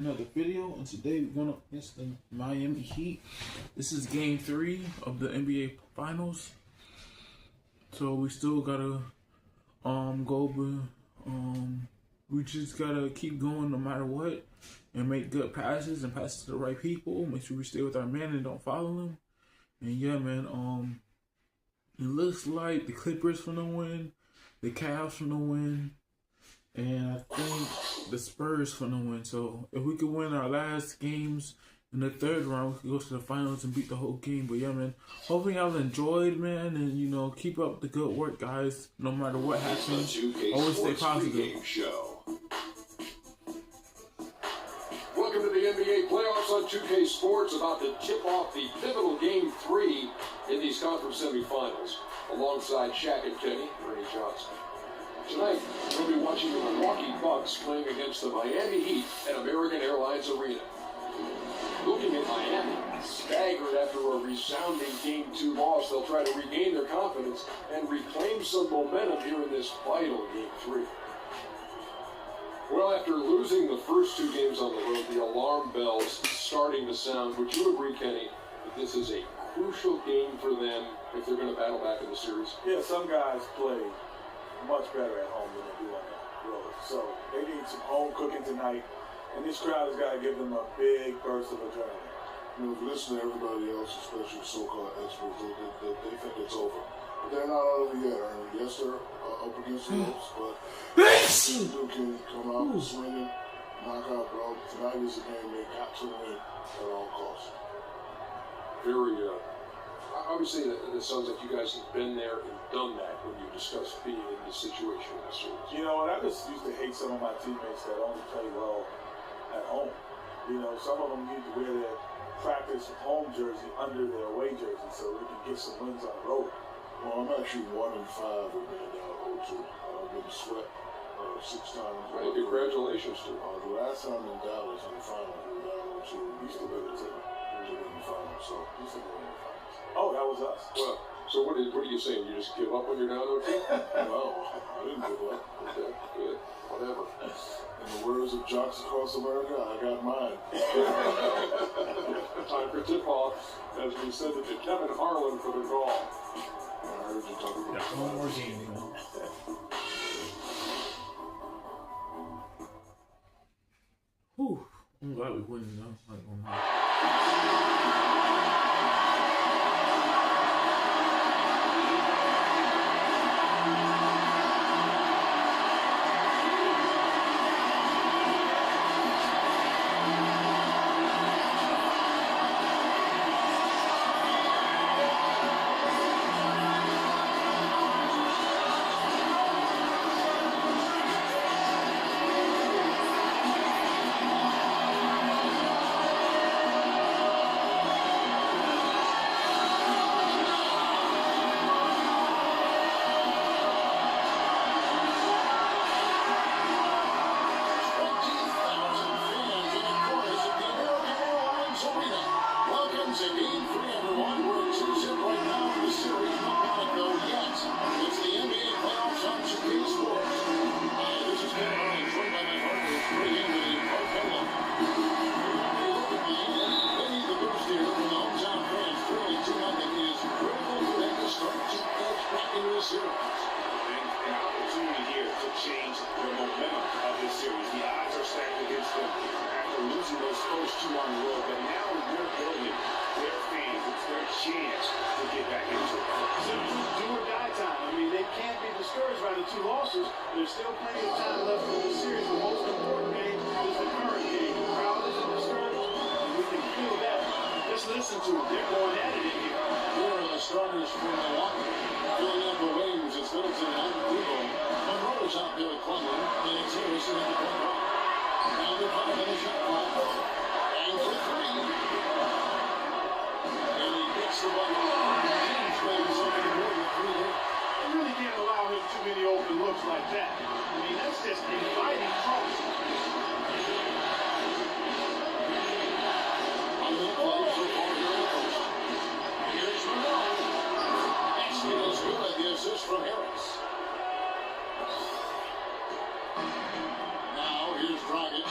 Another video, and today we're going up against the Miami Heat. This is game 3 of the NBA Finals. So we still gotta go, we just gotta keep going no matter what, and make good passes and pass to the right people. Make sure we stay with our man and don't follow him. And yeah, man, it looks like the Clippers finna win, the Cavs finna win, and I think the Spurs finna win. So if we could win our last games in the third round, we could go to the finals and beat the whole game. But yeah, man, hopefully y'all enjoyed, man, and keep up the good work, guys. No matter what happens, always stay positive. Welcome to the NBA playoffs on 2K Sports, about to tip off the pivotal game 3 in these conference semifinals. Alongside Shaq and Kenny, Ernie Johnson. Tonight, we'll be watching the Milwaukee Bucks playing against the Miami Heat at American Airlines Arena. Looking at Miami, staggered after a resounding Game 2 loss, they'll try to regain their confidence and reclaim some momentum here in this vital Game 3. Well, after losing the first 2 games on the road, the alarm bells starting to sound. Would you agree, Kenny, that this is a crucial game for them if they're going to battle back in the series? Yeah, some guys play much better at home than they do on the road. So they need some home cooking tonight, and this crowd has got to give them a big burst of adrenaline. If you listen to everybody else, especially so-called experts, they think it's over. But they're not over yet, Ernie. Yes, they're up against the ropes, but you can come out swinging, knock out, bro. Tonight is a game they got to win at all costs. Very, obviously, it sounds like you guys have been there and done that when you discuss being in this situation in this series. You know, and I just used to hate some of my teammates that only play well at home. Some of them need to wear their practice home jersey under their away jersey so they can get some wins on the road. Well, I'm actually 1-5 with being down 0-2. I've been swept 6 times. Well, congratulations to you. The last time in Dallas in the finals, we were down 0-2. We used to win the finals, so we used to win the finals. Oh, that was us. Well, so what are you saying? You just give up when you're down 0-2? No, I didn't give up. Okay, good. Whatever. In the words of Jocks Across America, I got mine. Time for tip-off, as we send it to Kevin Harlan for the call. I heard you talking about one more game, man. Whew. I'm glad we win, though. There's still plenty of time left in this series. The most important game is the current game. The crowd isn't discouraged, and we can feel that. Just listen to them. They're going at it in here. Here are the starters for Milwaukee. Filling up the wings, it's Middleton and Kubo. Monroe's out there at Cleveland, and it's Harrison at the point guard. Now they're coming to the shot clock. And for 3. And he gets the ball. James Williams up the board with 3 here. You really can't allow him too many open looks like that. I mean, that's just inviting trouble. On the play so far here in the first. Here's Monroe. Basket is good. The assist from Harris. Now here's Dragic.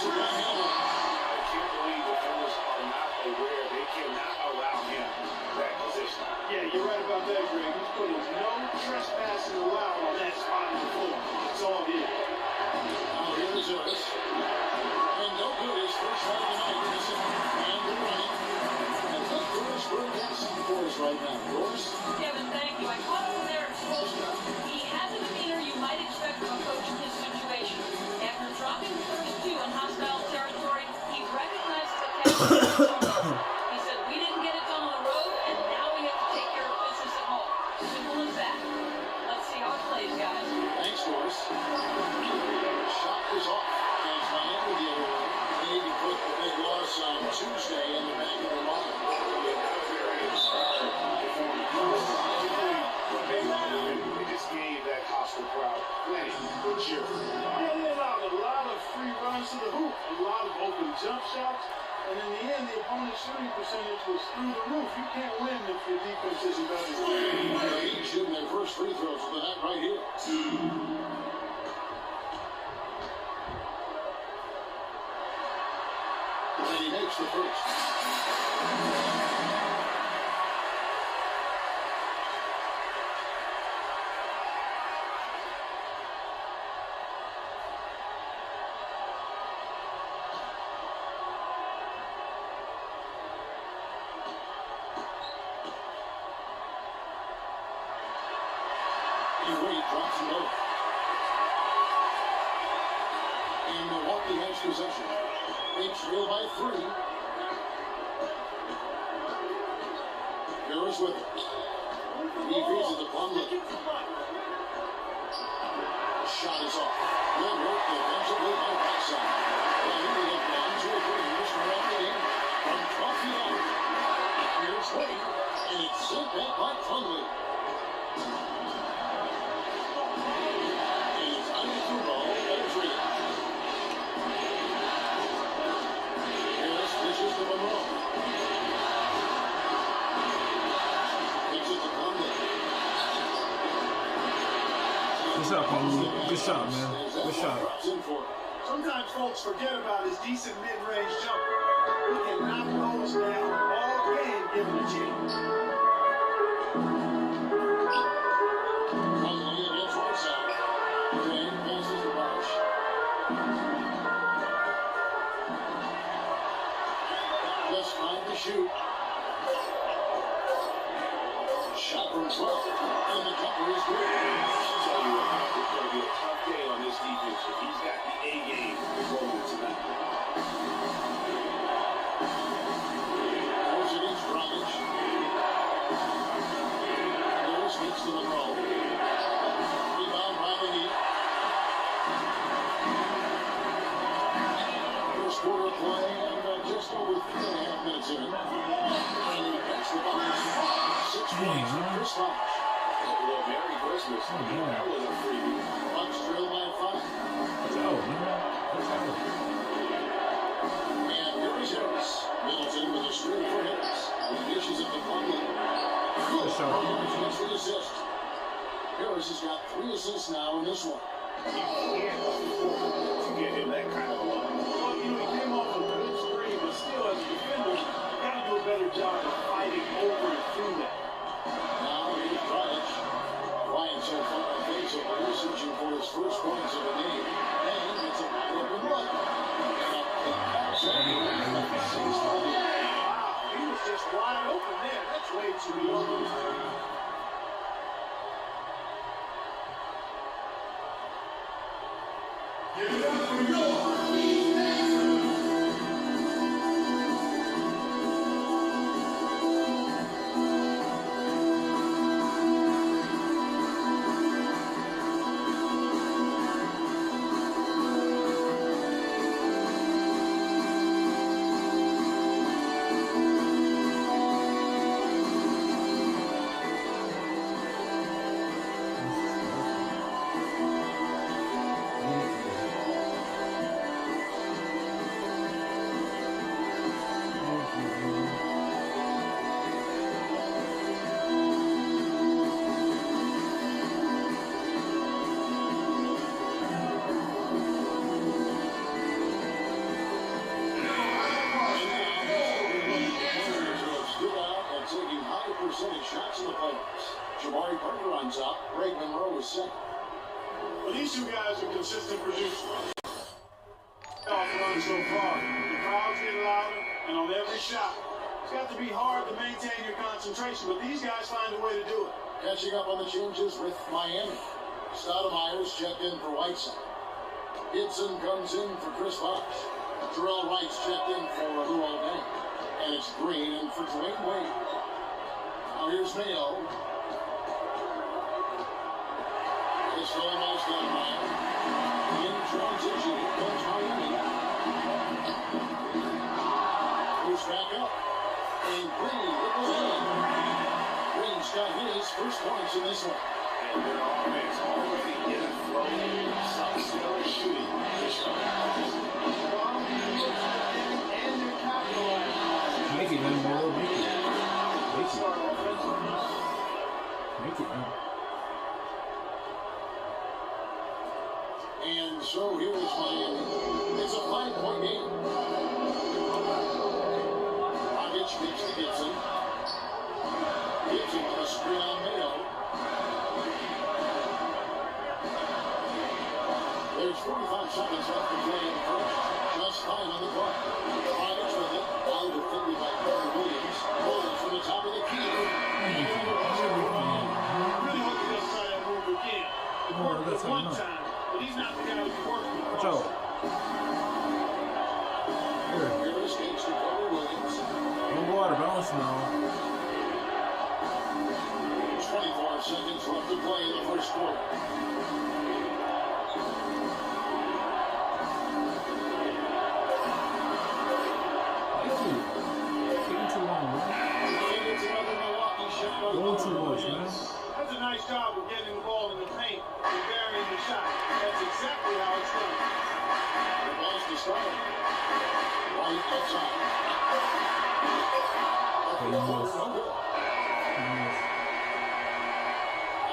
it by Hamlin. I can't believe defenders are not aware they cannot allow him that position. Yeah, you're right about that, Greg. He's putting no trespassing allowed on that spot in the floor. It's all good. Now here's Harris. And no good. His first run of the night. And the running. And look, Doris broadcasting for us right now. Doris? Kevin, thank you. I caught him there at Colster. He had the demeanor you might expect from a coach in his situation. After dropping the first two in hostile territory, he recognized the catch. He said, we didn't get it done on the road, and now we have to take care of business at home. Simple as that. Let's see how it plays, guys. Thanks, Doris. Shot was off. As Miami the other way. They need to put the big loss on Tuesday in the back of their mind. They just gave that hostile crowd plenty of cheer. Yeah, they allowed a lot of free runs to the hoop, a lot of open jump shots, and in the end, the opponent's shooting percentage was through the roof. You can't win if your defense isn't better. They shooting their first free throws for the night right here. And he makes the first. Wade drops it over. And Milwaukee has possession. They trail by 3. Harris with it. He feeds it to Plumlee. Shot is off. Good work defensively by Whiteside. And he will get down to a 3. Around the game from 12 feet out. Here's Wade. And it's sent back by Plumlee. Good shot, Plumlee. Good shot, man. Good shot. Sometimes folks forget about his decent mid-range jumper. He can knock those down all game given a chance. Plumlee against Whiteside. Dane passes to Bosch. Just 5 to shoot. Shot from 12. And the cover is good. Tell you what, it's going to be a tough day on this defense if he's got the A game going tonight. Goes against Dragic. Lewis gets to the ball. Rebound by the Heat. First quarter play and just over 3.5 minutes in it. And he gets the ball. 6 points for Chris Bosh. Well, Merry Christmas. That was a freebie. Bucks trail by 5. Let's go, man. Let's go. And here is Harris. Middleton with a screen for Harris. He dishes it to Plumlee. Good shot. Harris gets the assist. Harris has got 3 assists now in this one. You can't afford to get him that kind of a line. Well, he came off a good screen, but still, as a defender, you got to do a better job of fighting over and through that. Now here's Dragic. Ryan so far offensively searching for his first points of the game. And it's a wide open look. Wow, he was just wide open there. That's way too easy. Monroe is second. Well, these two guys are consistent producers. Off run so far. The crowd's getting louder, and on every shot, it's got to be hard to maintain your concentration, but these guys find a way to do it. Catching up on the changes with Miami. Stoudemire's checked in for Whiteside. Gibson comes in for Chris Bosh. Terrell Wright's checked in for Luol Deng. And it's Green in for Dwayne Wade. Now here's Mayo. It's going by Stoudemire. In transition, here comes Miami. Moves back up. And Green with the lead. Green's got his first points in this one. And their offense already in a flow. Some stellar shooting. And they're capitalizing. Make it, man, bro. Make it. Make it, man. And so here is Miami. It's a 5-point game. Dragic gives to Gibson. Gibson with a screen on Mayo. There's 45 seconds left to play in the first. Just 5 on the clock. Dragic with it. Now defended by Corey Williams. Williams from the top of the key. Really hope he doesn't try that move again. It worked that's the how one you know. time, but he's not the guy who's working Watch across. out. Here. Here escapes to Corey Williams. Don't go out of balance now. 24 seconds left to play in the first quarter. Taking too long, man. And it's another Milwaukee shot. Going too much, man. That's a nice job of getting the ball in the paint and burying the shot. That's exactly how it's done. The pass to start. Right outside.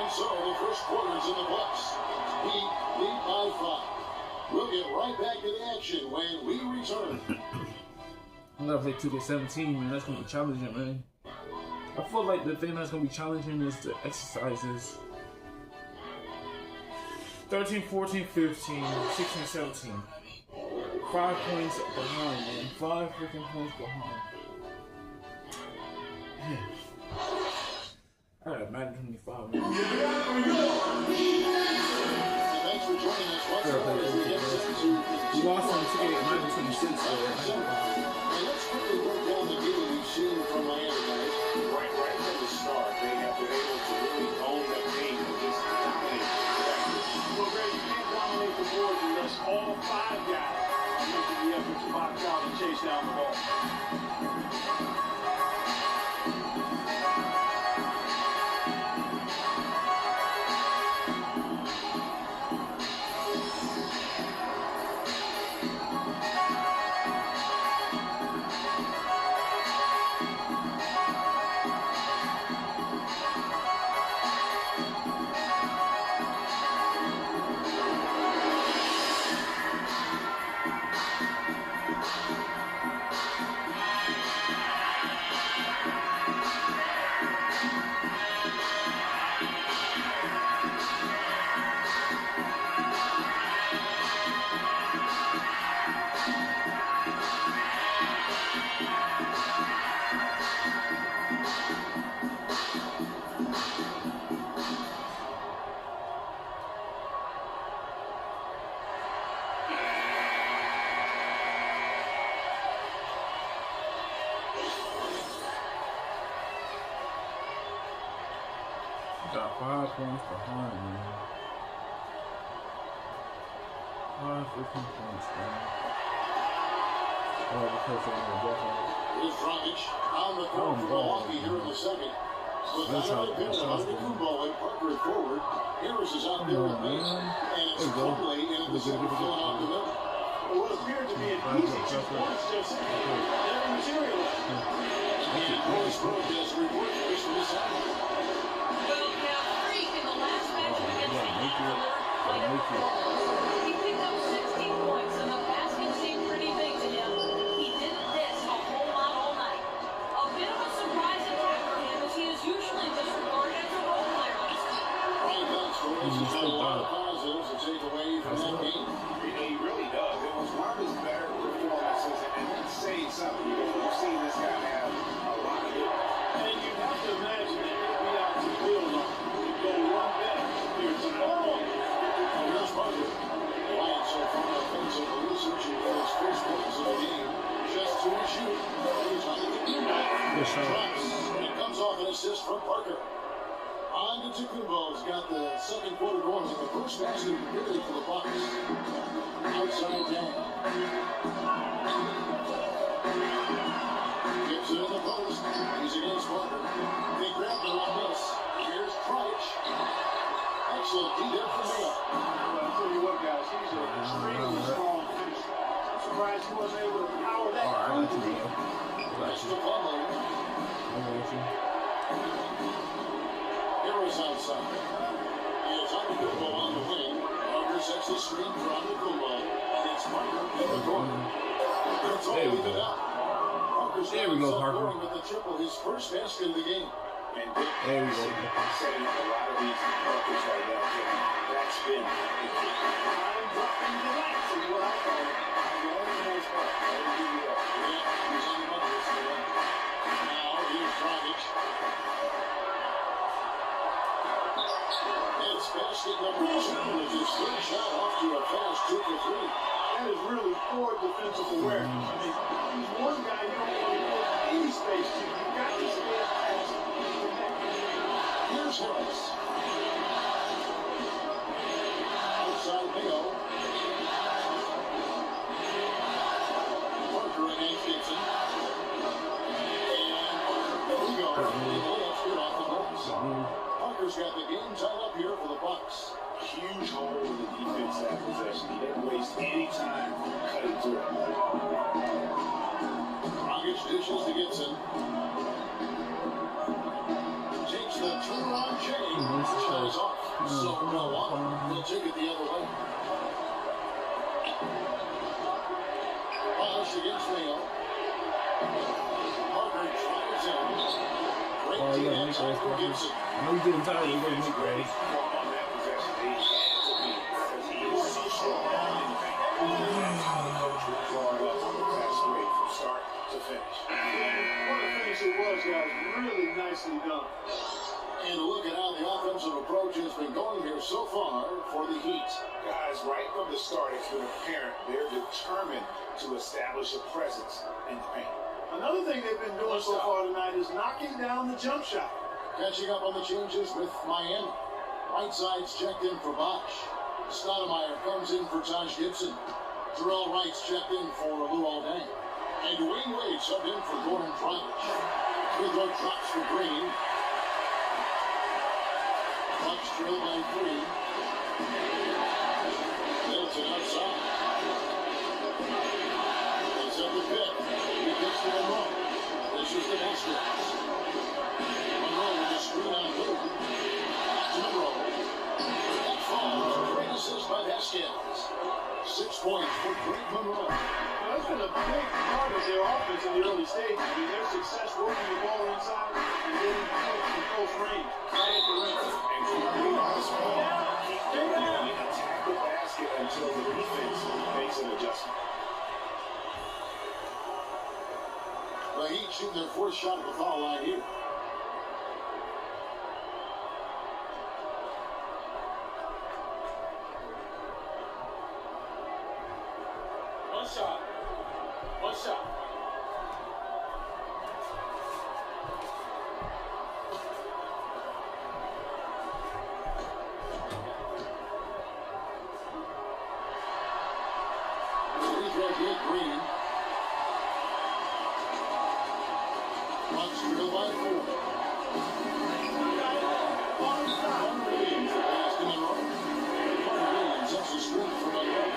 And so the first quarter's in the books. Heat lead by 5. We'll get right back to the action when we return. I'm gonna play 2K17, man. That's gonna be challenging, man. I feel like the thing that's gonna be challenging is the exercises. 13, 14, 15, 16, 17. 5 points behind, man. 5 freaking points behind. Yeah. I got Madden 25, man. Thanks for joining us once more as we get set to We lost on 2K Madden 26, so And let's quickly break down the game we've seen from Miami, guys. Right from the start, they have been able to really own that game and just dominate. Well, Greg, you can't dominate the board unless all 5 guys are making the effort to box out and chase down the ball. Got 5 points behind, man. 5 freaking points, man. Oh, because I'm gonna get home. Here's Dragic on the court for Milwaukee here in the second. With another pair of Antetokounmpo and Parker forward. Harris is out there at base. And it's Conley in the center filling out the middle. What appeared to be an easy 2 points just never materialized. And Boris Broadcast report first from the side. Well, now Freak in the last matchup against the Heat played a performance. He picked up 16 points, and the basket seemed pretty big to him. He did this a whole lot all night. A bit of a surprise attack for him, as he is usually disregarded as a role player on his team. Ryan Bell scored has got a lot of positives to take away from that game. He really does. It was one of his better performances, and let's say something. You've seen this guy have a lot of it. And you have to imagine that he'll be out to build on. You go one better here tonight. Here's Parker. Wyatt so far offensively searching for his first points of the game. Just to shoot. Drops. And it comes off an assist from Parker. Antetokounmpo's got the second quarter going with the first basket really for the Bucks. Outside down. Gibson in the post. He's against Parker. They grabbed it on this. Here's Price. Excellent D there from Miller. Well, I'll tell you what, guys, he's an extremely strong finisher. I'm surprised he wasn't able to power that. That's the Plumlee. Harris outside. It's Antetokounmpo on the wing. Parker sets the screen for Antetokounmpo. And it's Parker in the corner. It's all even up. There we go, Parker. With the triple, his first basket of the game. And There we go. setting up a lot of these buckets right now. That's been a key. I'm dropping the lights is what I call it. The only nice part. I'll give you that. Yeah, he's on the buckets today. Now here's Dragic. It's basket number 2 with his third shot off to a fast 2 for 3. That is really poor defensive awareness. I mean, he's one guy you don't want to give any space to. You've got to stay past him. Here's Harris. Outside Mayo. Parker against Gibson. And there we go. The layup's good off the boards. Parker's got the game tied up here for the Bucks. Huge hole in the defense that possession. He didn't waste any time cutting through it. Dragic dishes to Gibson. Takes the turnaround chain. Shot is off. So no one. He'll take it the other way. Polish against Mayo. Parker drives in. Great team outside for Gibson. I know you did tired. You're going to make ready. On that possession, he had to be because he is so strong in the paint. Coach was drawing up on the fast break from start to finish. What a finish it was, guys. Really nicely done. And a look at how the offensive approach has been going here so far for the Heat. Guys, right from the start, it's been apparent they're determined to establish a presence in the paint. Another thing they've been doing so far tonight is knocking down the jump shot. Catching up on the changes with Miami. Whiteside's checked in for Bosch. Stoudemire comes in for Taj Gibson. Terrell Wright's checked in for Luol Deng. And Dwayne Wade subbed in for Goran Dragic. Free throw drops for Green. Bucks trail by 3. Middleton outside. It's up the pit. He gets to Monroe. This is the basket. Monroe with the screen on Blue. To Monroe. That falls. Great assist by Vasquez. 6 points for Greg Monroe. Well, that's been a big part of their offense in the early stages. I mean, their success working the ball inside and getting from close range, right at the rim. And to be honest, keep doing attack the basket until the defense makes an adjustment. The Heat shoot their 4th shot at the foul line here. One shot. One shot. Free throw good, Green. Bucks trail by 4. One Williams the pass to Monroe. One Williams sets the screen for Monroe.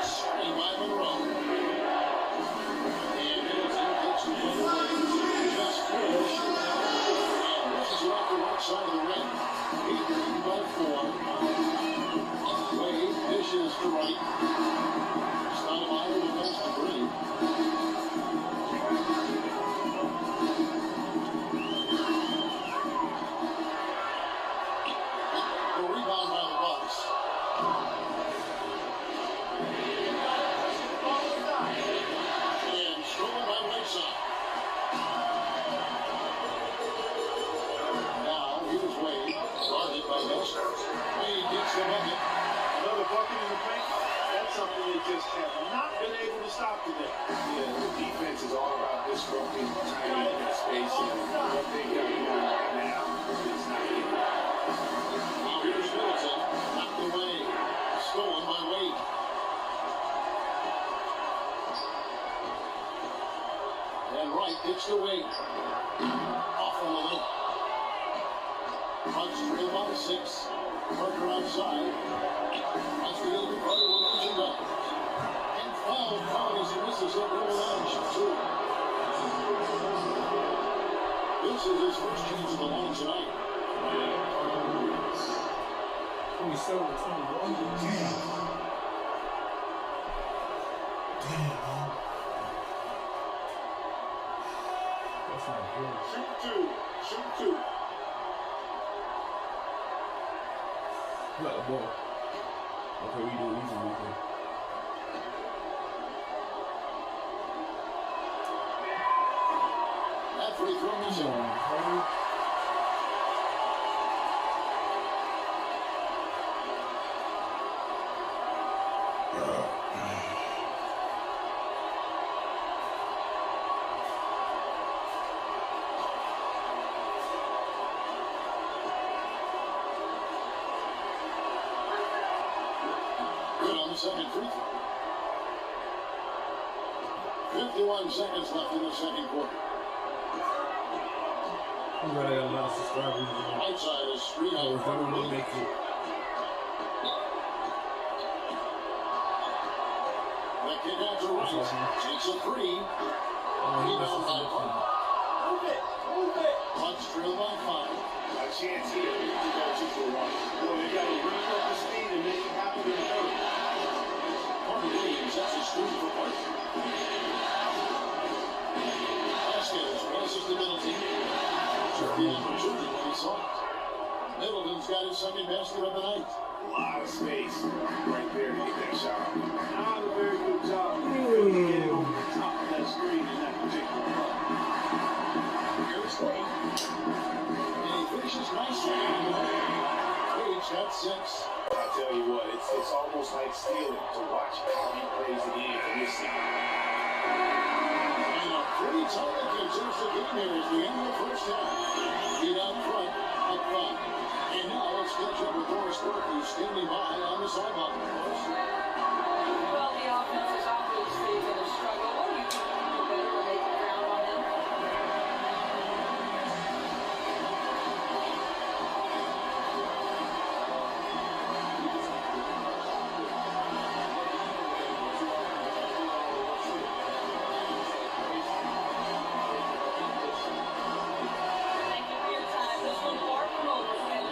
Screen by Monroe. And Middleton gets to Williams. Just 4 to shoot. And misses it off the right side of the ring. 8 by 4. Wade dishes for a bucket. Another bucket in the paint. That's something they just have not been able to stop today. Yeah, the defense is all about disrupting timing and spacing. What they got going right now is not good. Now here's Middleton, knocked away, stolen by Wade. And Wright gets to Wade. Off on the lip. Bucks trail by 6. Parker outside. That's the other Carter Williams and back. And foul as he misses that double line shot 2. This is his first chance of the line tonight. 27 to 21. Damn. That's not good. Shoot two. Who got the ball? Okay, we do it easily. That free throw is in. Good on the second free throw. 51 seconds left in the second quarter. I'm glad I got a lot of subscribers. Outside is street I out. was never gonna make it. The kick out to Wright. Takes a three. Rebound by Park. Move it. Bucks trail by 5. A chance here to go 2 for 1. Boy, they got to ramp up the speed and make it happen in a hurry. Carter Williams has a screen for Park. Vasquez passes to Middleton. Took the opportunity when he saw it. Middleton's got his second basket of the night. A lot of space right there to get that shot. Not a very good job of getting over the top of that screen in that particular play. Here's Wade. And he finishes nicely. Wade's got 6. I tell you what, it's almost like stealing to watch how he plays the game from this side. And a pretty tight contested game here as we end the first half. Beat out front, up 5. And now let's catch up with Doris Burke, who's standing by on the sideline. Well, the offense is obviously going to struggle. What do you think you can do better to make the ground on them? Thank you for your time. This one far from over, Ken.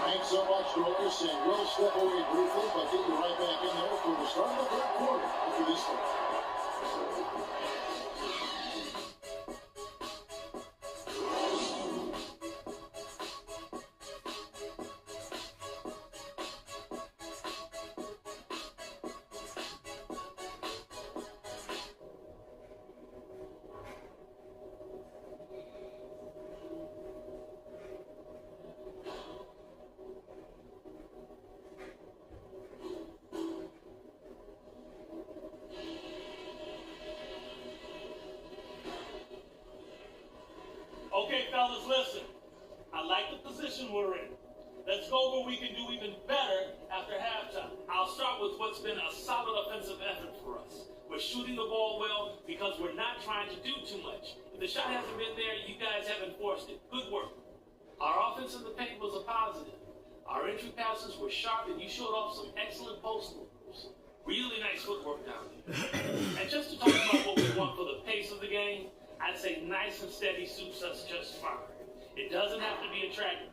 Thanks so much, Doris, and we'll step away briefly, but get you right back in there for the start of the third quarter after this one. Okay, fellas, listen. I like the position we're in. Let's go over what we can do even better after halftime. I'll start with what's been a solid offensive effort for us. We're shooting the ball well because we're not trying to do too much. If the shot hasn't been there, you guys haven't forced it. Good work. Our offense in the paint was a positive. Our entry passes were sharp, and you showed off some excellent post moves. Really nice footwork down there. And just to talk about what we want for the pace of the game, I'd say nice and steady suits us just fine. It doesn't have to be attractive.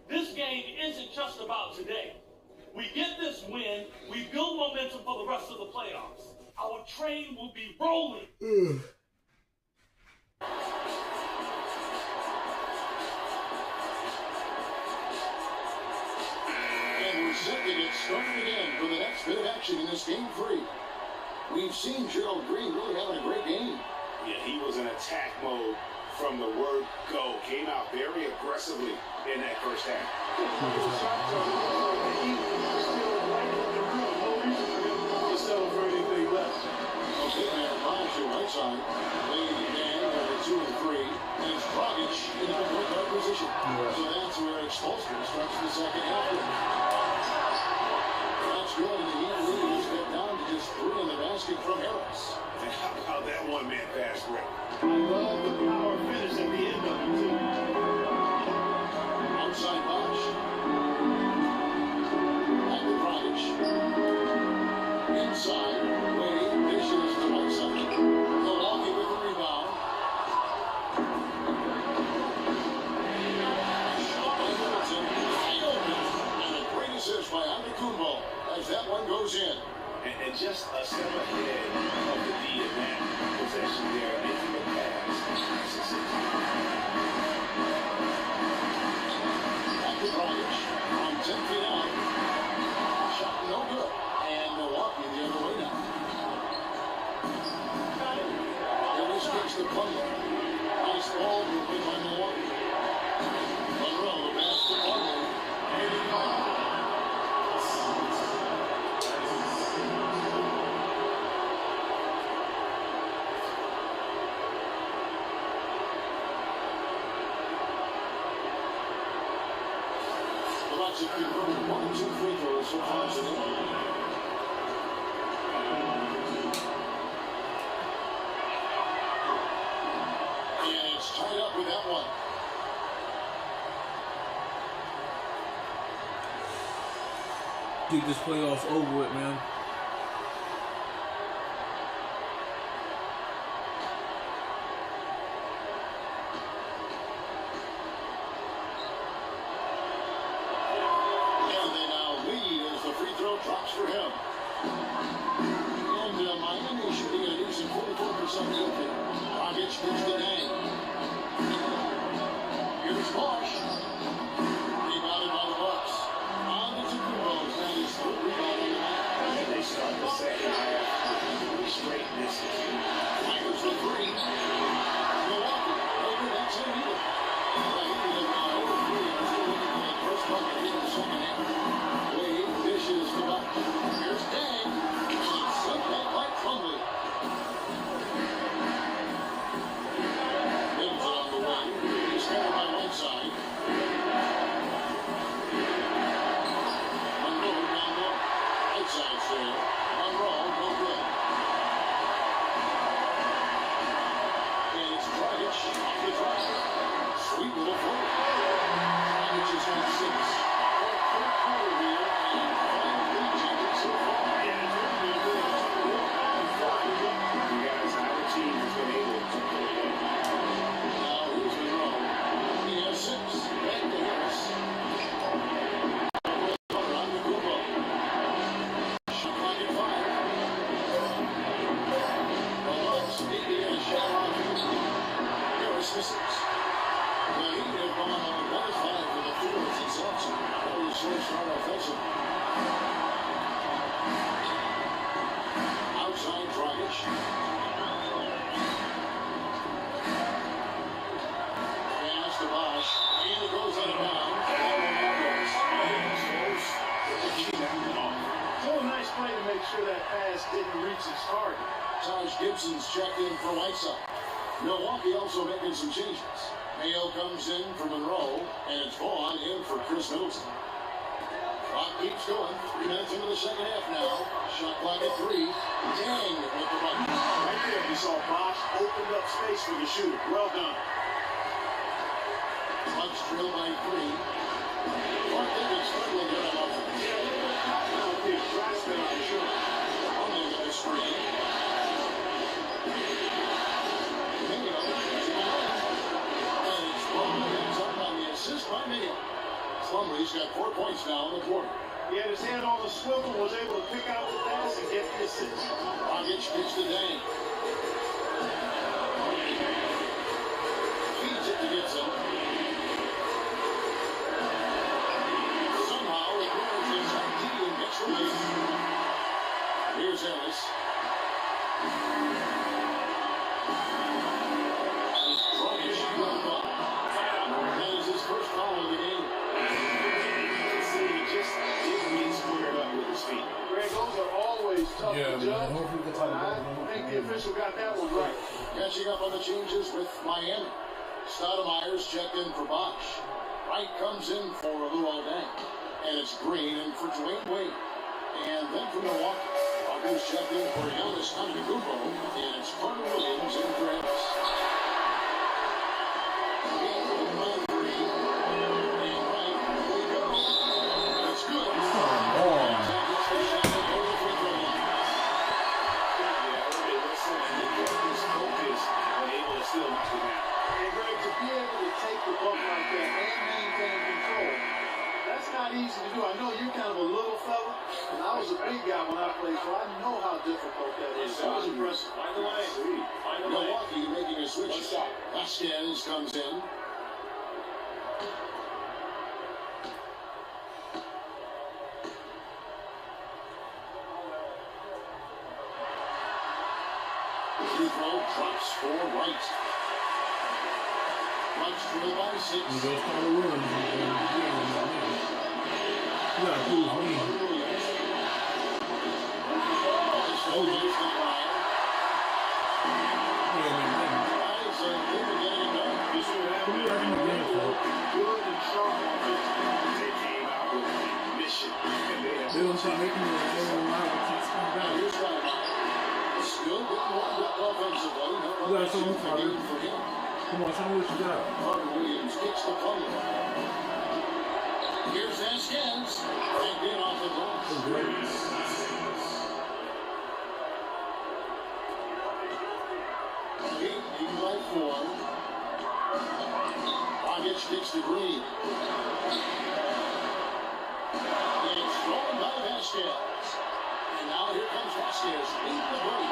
This game isn't just about today. We get this win, we build momentum for the rest of the playoffs. Our train will be rolling. And we're set to get started again for the next bit of action in this game 3. We've seen Gerald Green really having a great game. Yeah, he was in attack mode from the word go. Came out very aggressively in that first half. Okay, now Bosch to right side. Leading the game over 2 and 3. And it's Dragic in the point guard position. So that's where Expulsion starts the second half. That's good, and the Heat leaders get down to just 3 in the basket from Harris. And how about that one-man pass break? I love the power finish at the end of it, too. Outside Bosch. Back to Dragic. Inside. Wade dishes to right side. Milwaukee with the rebound. Shot by Middleton. Wide open. And a great assist by Antetokounmpo as that one goes in. And just a step ahead of the D in that possession there, making a pass. Nice assist. Back to Dragic. From 10 feet out. Shot no good. And Milwaukee the other way now. Dennis gets the Plumlee. Nice ball movement by Milwaukee. Monroe, the pass to Plumlee. The Bucks have converted 1 and 2 free throws so far today. And it's tied up with that one. Think this playoff's over with, man. And they now lead as the free throw drops for him. And Miami shooting at a decent 44% field goal. Dragic gets the game. Here's Bosch. Rebounded by the Bucks. Antetokounmpo has got his third rebound on the night. And they start the second half with straight misses. Tigers with 3. Milwaukee over that 10 either. The Heat have gone over 3 and are still looking for that first bucket in the second half. Wade dishes to Buck. Here's Dang. And it's sent back by Plumlee. Middleton on the wing. He's covered by right side. Monroe down low. Right side there. Monroe, no good. And it's Dragic off the drive. Sweet little forward. Dragic has got 6. Third quarter here, and 5 lead changes so far. You guys, our team has been able to play well. Now here's Monroe. He has 6. Back to Harris. Antetokounmpo. Shot clock at 5. The Bucks need to get a shot off here. Harris misses. The Heat have gone on 1-5 for the fourth since option. Very slow start offensively. Outside Dragic. Pass to Bosch. And it goes out of bounds. So a nice play to make sure that pass didn't reach its target. Taj Gibson's checked in for Whiteside. Milwaukee also making some changes. Mayo comes in for Monroe, and it's Vaughn in for Chris Middleton. Clock keeps going. 3 minutes into the second half now. Shot clock at 3. Dang with the bucket. Right there, we saw Bosch opened up space for the shooter. Well done. Bucks trail by 3. Clark Higgins struggling there on offense. Yeah, look at that cotton out there. Dry spell for sure. Only with the screen. Mayo to the line. And it's Plumlee ends up on the assist by Mayo. Plumlee's got 4 points now in the quarter. He had his hand on the swivel, was able to pick out the pass and get the assist. Dragic gets the Dang. Feeds it to Gibson. Somehow ignores his ID and gets the lead. Here's Harris. Dragic hopefully we can tie the I ball. think the official got that one right. Catching up on the changes with Miami. Stoudemire's checked in for Bosch. Wright comes in for Luol Deng. And it's Green in for Dwayne Wade. And then for Milwaukee, Walker's checked in for Giannis Antetokounmpo. And it's Carter Williams in for Ennis. Easy to do. I know you're kind of a little fella, and I was a big guy when I played, so I know how difficult that is. That was impressive. Milwaukee making a switch. Vasquez comes in. Free throw drops for Wright. Bucks trail by 6. You gotta do with me. They don't start making it you gotta show me, Carter. Come on, show me what you got. Carter Williams kicks the plumber. Here's Vasquez. Back in off the glass. Leading by 4. Dragic kicks to Green. It's thrown by Vasquez. And now here comes Vasquez. Leading the break.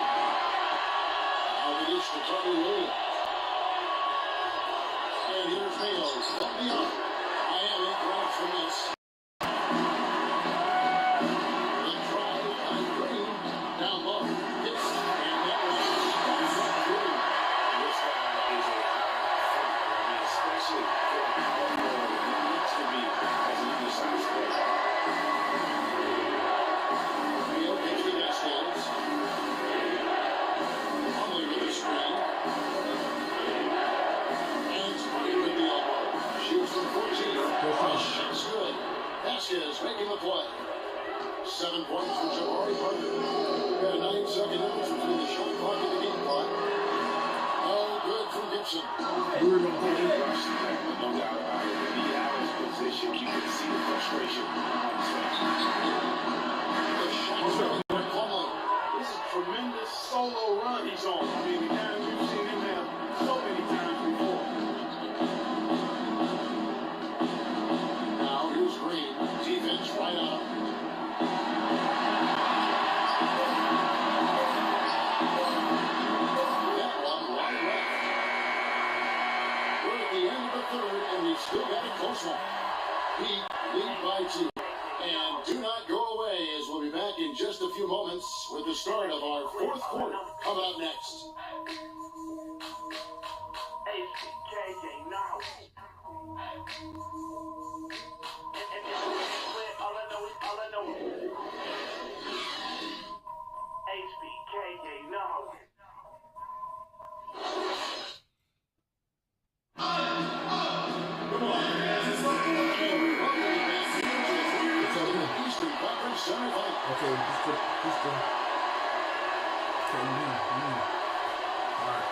Now the dish to Carter Williams. And here's Nails. From the arm. Miami grabs from this. The drive by Green. Down low. Hits. And that was Green. This guy is a especially for the power forward. He needs to be as an undersized player. Rio gets the Vasquez. Conley with the screen. And Green with the elbow. Shoots from 14. Shot's good. Vasquez making the play. 7 points for Jabari Parker. We got a 9-second difference between the shot clock and the game clock. All good from Gibson. We're going to play it. No doubt about it. In the Allen's position, you can see the frustration on his face. The shot from Conley. This is a tremendous solo run he's on. I mean, the guy we've seen him have so many times before. Now here's Green. Defense right on. That one right left. We're at the end of the third, and we've still got a close one. Heat lead by 2. And do not go away, as we'll be back in just a few moments with the start of our fourth quarter coming up next. Eastern Conference semifinal. Okay, just the. Okay, Alright.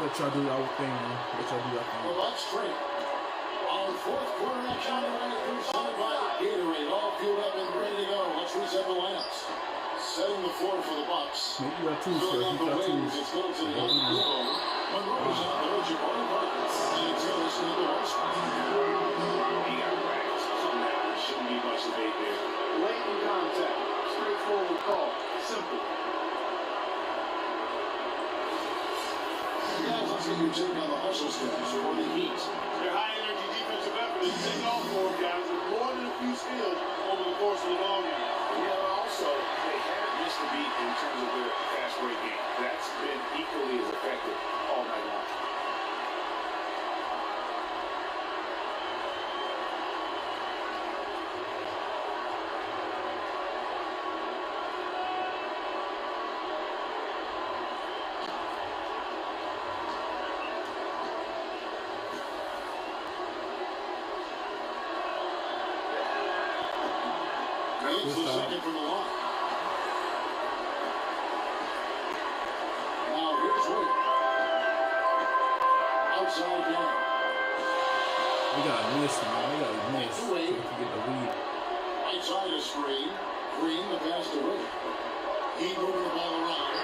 Let y'all do y'all thing, man. Let y'all do y'all thing. Well, let's train. Our fourth quarter action underway, presented by Gatorade. All fueled up and ready to go. Let's reset the lineups. Setting the floor for the Bucks. Maybe you got two, sir. Filling You out the got two. wings, it's Middleton and Kubo. Monroe's out there, Jabari Parker. And it's Harris in the one spot. He got racked. Somehow there shouldn't be much debate there. Blatant contact. Straightforward call. Simple. Guys, let's get your take on the hustle steps for the Heat. Their high-energy defensive effort is taking off for them, guys, with more than a few steals over the course of the long game. Yeah, also, they haven't missed a beat in terms of their fast break game. That's been equally as effective all night long. makes the second from the line. Now here's Wade. Outside down. We got a miss, man. We got a miss. So we can get the lead. Right side of screen. Green, the pass to Wade. He moving the ball around.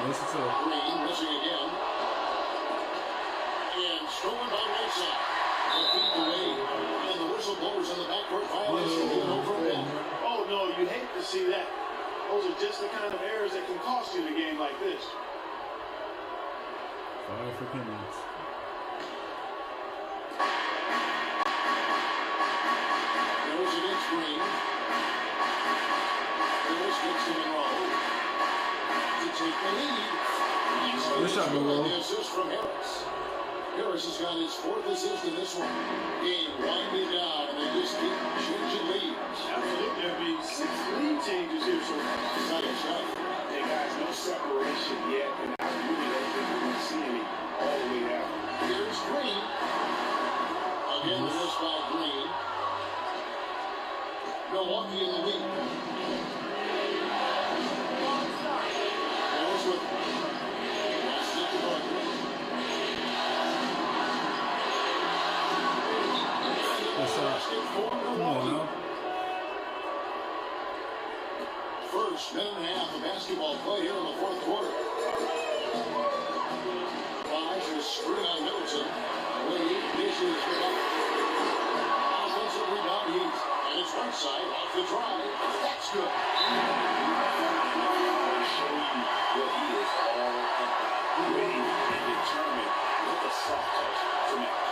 Listen to Green missing again. And stolen by right side. The feed to Wade. And the whistle blowers in the backcourt violation. Oh, no, you hate to see that. Those are just the kind of errors that can cost you in a game like this. 5 for penalties. There's against Green. There's Dixon and Rowe to take the lead. Good shot, Monroe. The assist from Harris. Harris has got his 4th assist in this one. Game winding down, and they just keep changing leads. Absolutely, there'll be 6 lead changes here so far. Hey guys, no separation yet, and I really don't think we're going to see any all the way down. Here's Green. Again, the miss by Green. Milwaukee in the lead. There's with last hit to Barkley. Come on now. First minute and a half of basketball play here in the 4th quarter. Bonds is screwed on Middleton. Wade dishes it up. Offensive rebound Heat. And it's right side off the drive. That's good. Show you what he is all about. Ready and determined with a soft touch to match.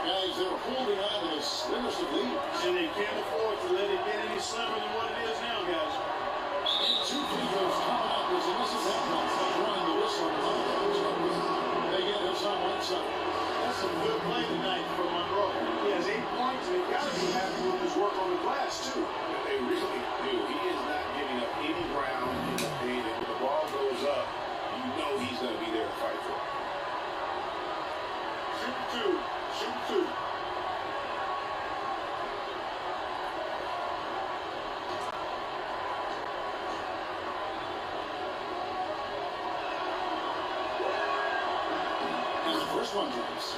Guys, they're holding on to this slimmest of leads. And they can't afford to let it get any slimmer than what it is now, guys. And 2 free throws coming up as the misses that one. Blowing the whistle. They get Hassan Whiteside. That's some good play tonight for Monroe. He has 8 points, and he's got to be happy with his work on the glass, too. They really do. He is not giving up any ground in the paint. And when the ball goes up, you know he's going to be there to fight for it. Shoot 2. Shoot 2. And the first one drops.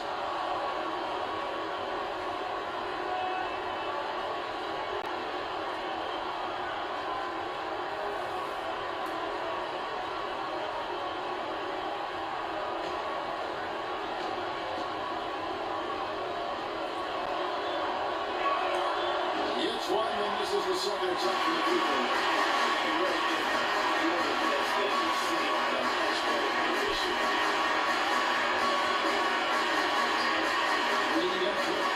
It's one, and this is the second attempt from the people. And right there, one of the best days we've seen on that much better position. Leading up to it.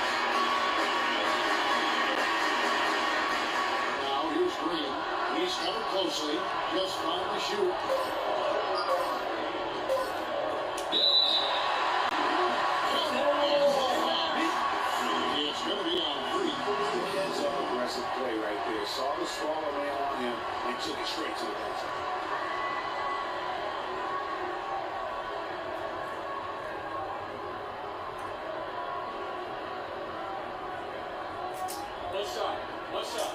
Now here's Green. He's covered closely. Just trying to shoot. It's going to be on 3. That's an aggressive play right there. Saw the smaller man on him and took it straight to the basket. What's up? What's up?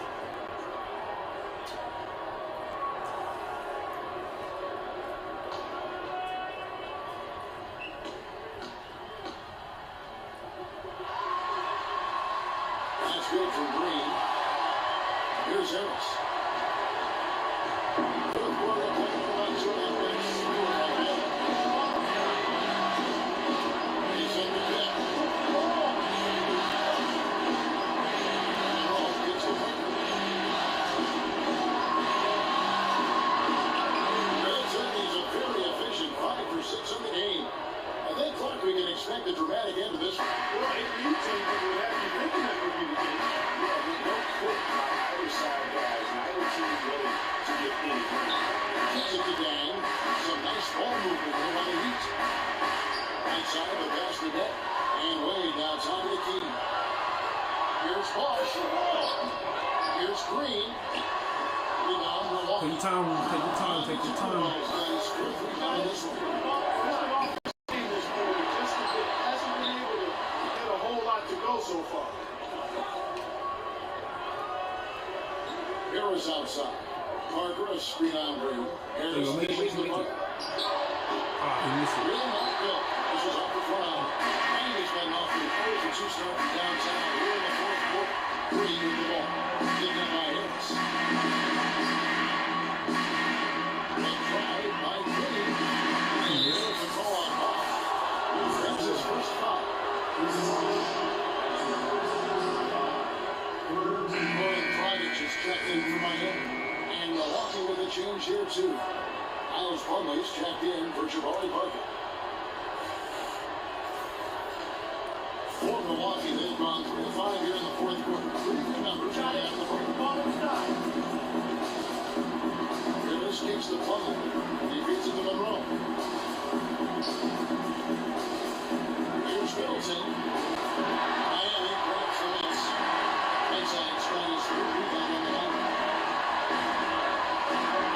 outside, but past the net. And Wade now top of the key. Here's Bosch. Here's Green. Rebound, Milwaukee. Take your time, take your time, take your time. This one. This quarter just a bit. Hasn't been able to get a whole lot to go so far. Harris outside. Parker, a screen on Green. Harris Make it. dishes the puck. Ah, he missed it. Real not Bill. This is up the front. And he's been off the post and two starting downtown. We're in the fourth quarter. Green with the ball. Given it by Harris. Big drive by Green. And there's the call on Bosch. That's his first foul. Goran Dragic is checked in for Miami. And Milwaukee with a change here too. Miles Plumlee's checked in for Jabari Parker. For Milwaukee, they've gone 3-5 here in the fourth quarter. Remember, Johnny at the bottom nine. Harris kicks the Plumlee. He feeds it to Monroe. Here's Middleton. Miami breaks the miss. Inside stride is through. Rebound on the line.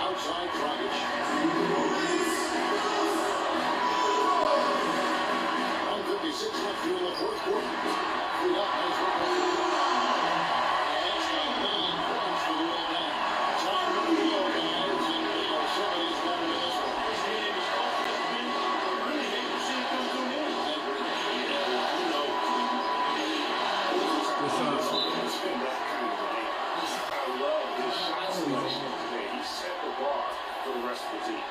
Outside Dragic. 1:56 left here in the fourth quarter. Free up, nice work. That's got 9 points for the Red Man. Time to go, guys, and somebody's got to win this one. This game is off this win. Really hate to see it come to an end. It's been that kind of game. I love his shot selection today. He set the bar for the rest of the team.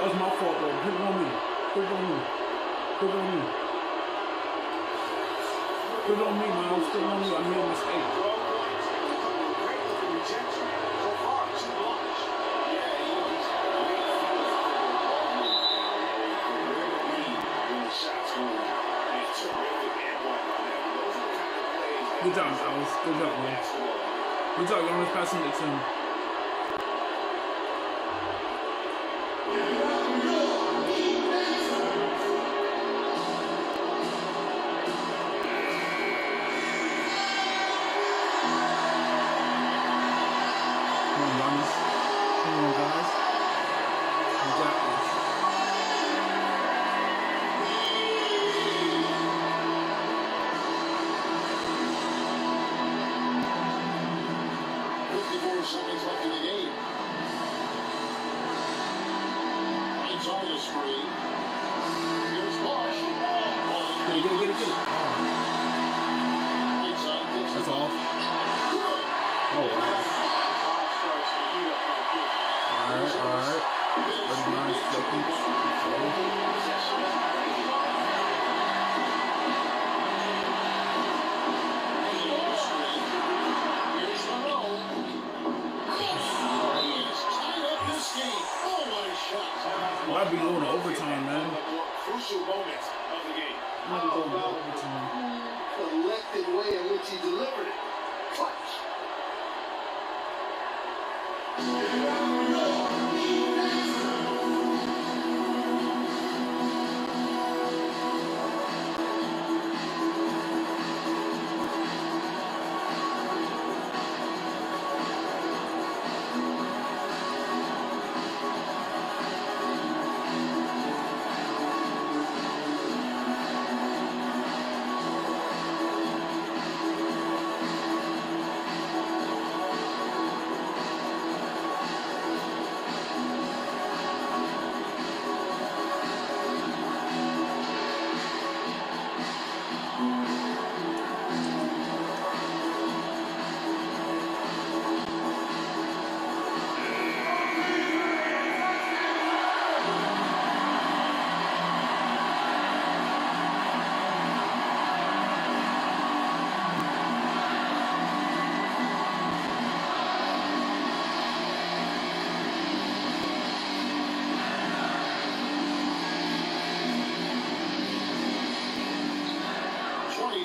That was my fault, bro. Put it on me. Put it on me. Put it on me. Put it on me, man. I'm still on me. I made a mistake. 12 points. Great looking rejection. So far, 2 blocks. Good job, Alice. Good job, man. Good job, y'all. Was passing it to him. 24 seconds left in the game. Lights on the screen. Here's Bosch. Get it. That's all. Oh, wow. Alright. 39 seconds. Might be going to overtime, man. Crucial moments of the game. Might be going to overtime. Collected way in which he delivered it. Clutch.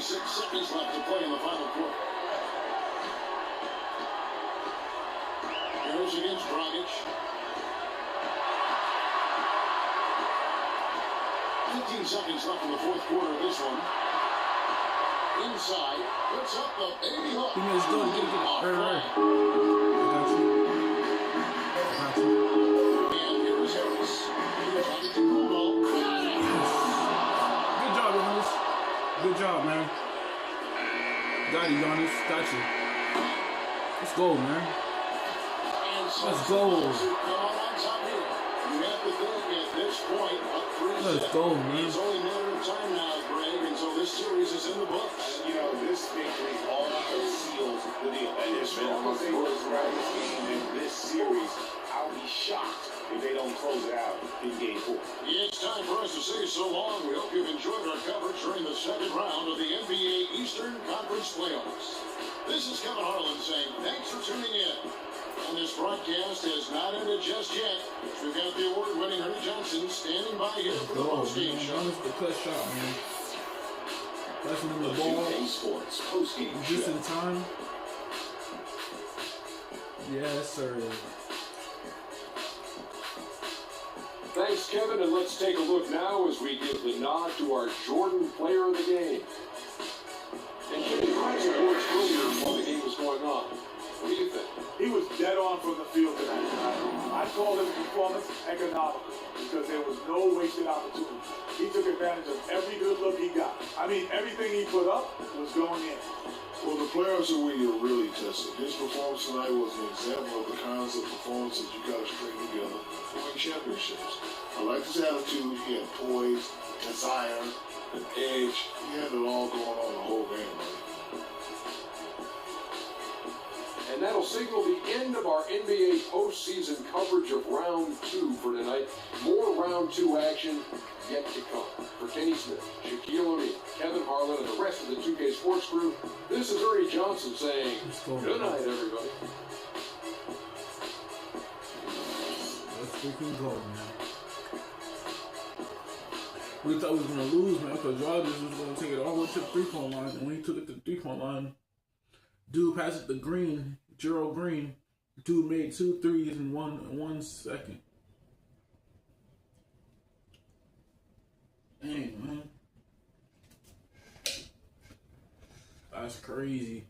Seconds left to play in the final quarter. Here's against Dragic. 15 seconds left in the fourth quarter of this one. Inside, puts up the baby hook. He knows good. Get it. Right. I got you. And here's Harris. Here's Antetokounmpo. Good job, Giannis. Good job, man. Got it, Giannis. Got you. Let's go, man. Let's go. Let's go, man. It's only a matter of time now, Greg, until this series is in the books. You know, this victory also seals the deal. And there's been almost a first round game in this series. I'll be shocked if they don't close it out in game 4. It's time for us to say so long. We hope you've enjoyed our coverage during the second round of the NBA Eastern Conference Playoffs. This is Kevin Harlan saying thanks for tuning in. And this broadcast has not ended just yet. We've got the award-winning Ernie Johnson standing by here for the post-game show. Giannis the cut shot, man. Flashing in the ball. Sports post-game Just in time. Yes, sir. Thanks, Kevin, and let's take a look now as we give the nod to our Jordan player of the game. And Jimmy Price awards earlier while the game was going on. What do you think? He was dead on from the field tonight. I call his performance economical because there was no wasted opportunity. He took advantage of every good look he got. I mean, everything he put up was going in. Well, the players are where you're really tested. His performance tonight was an example of the kinds of performances you got to string together to win championships. I like his attitude. He had poise, desire, an edge. He had it all going on the whole game, right? And that'll signal the end of our NBA postseason coverage of round 2 for tonight. More round 2 action yet to come. For Kenny Smith, Shaquille O'Neal, Kevin Harlan, and the rest of the 2K Sports crew, this is Ernie Johnson saying good night, everybody. Let's freaking go, man. We thought we was going to lose, man, because Rodgers was going to take it all the way to the three-point line. And when he took it to the three-point line, dude passed it to Green, Gerald Green. Dude made 2 threes in one second. Dang, man. That's crazy.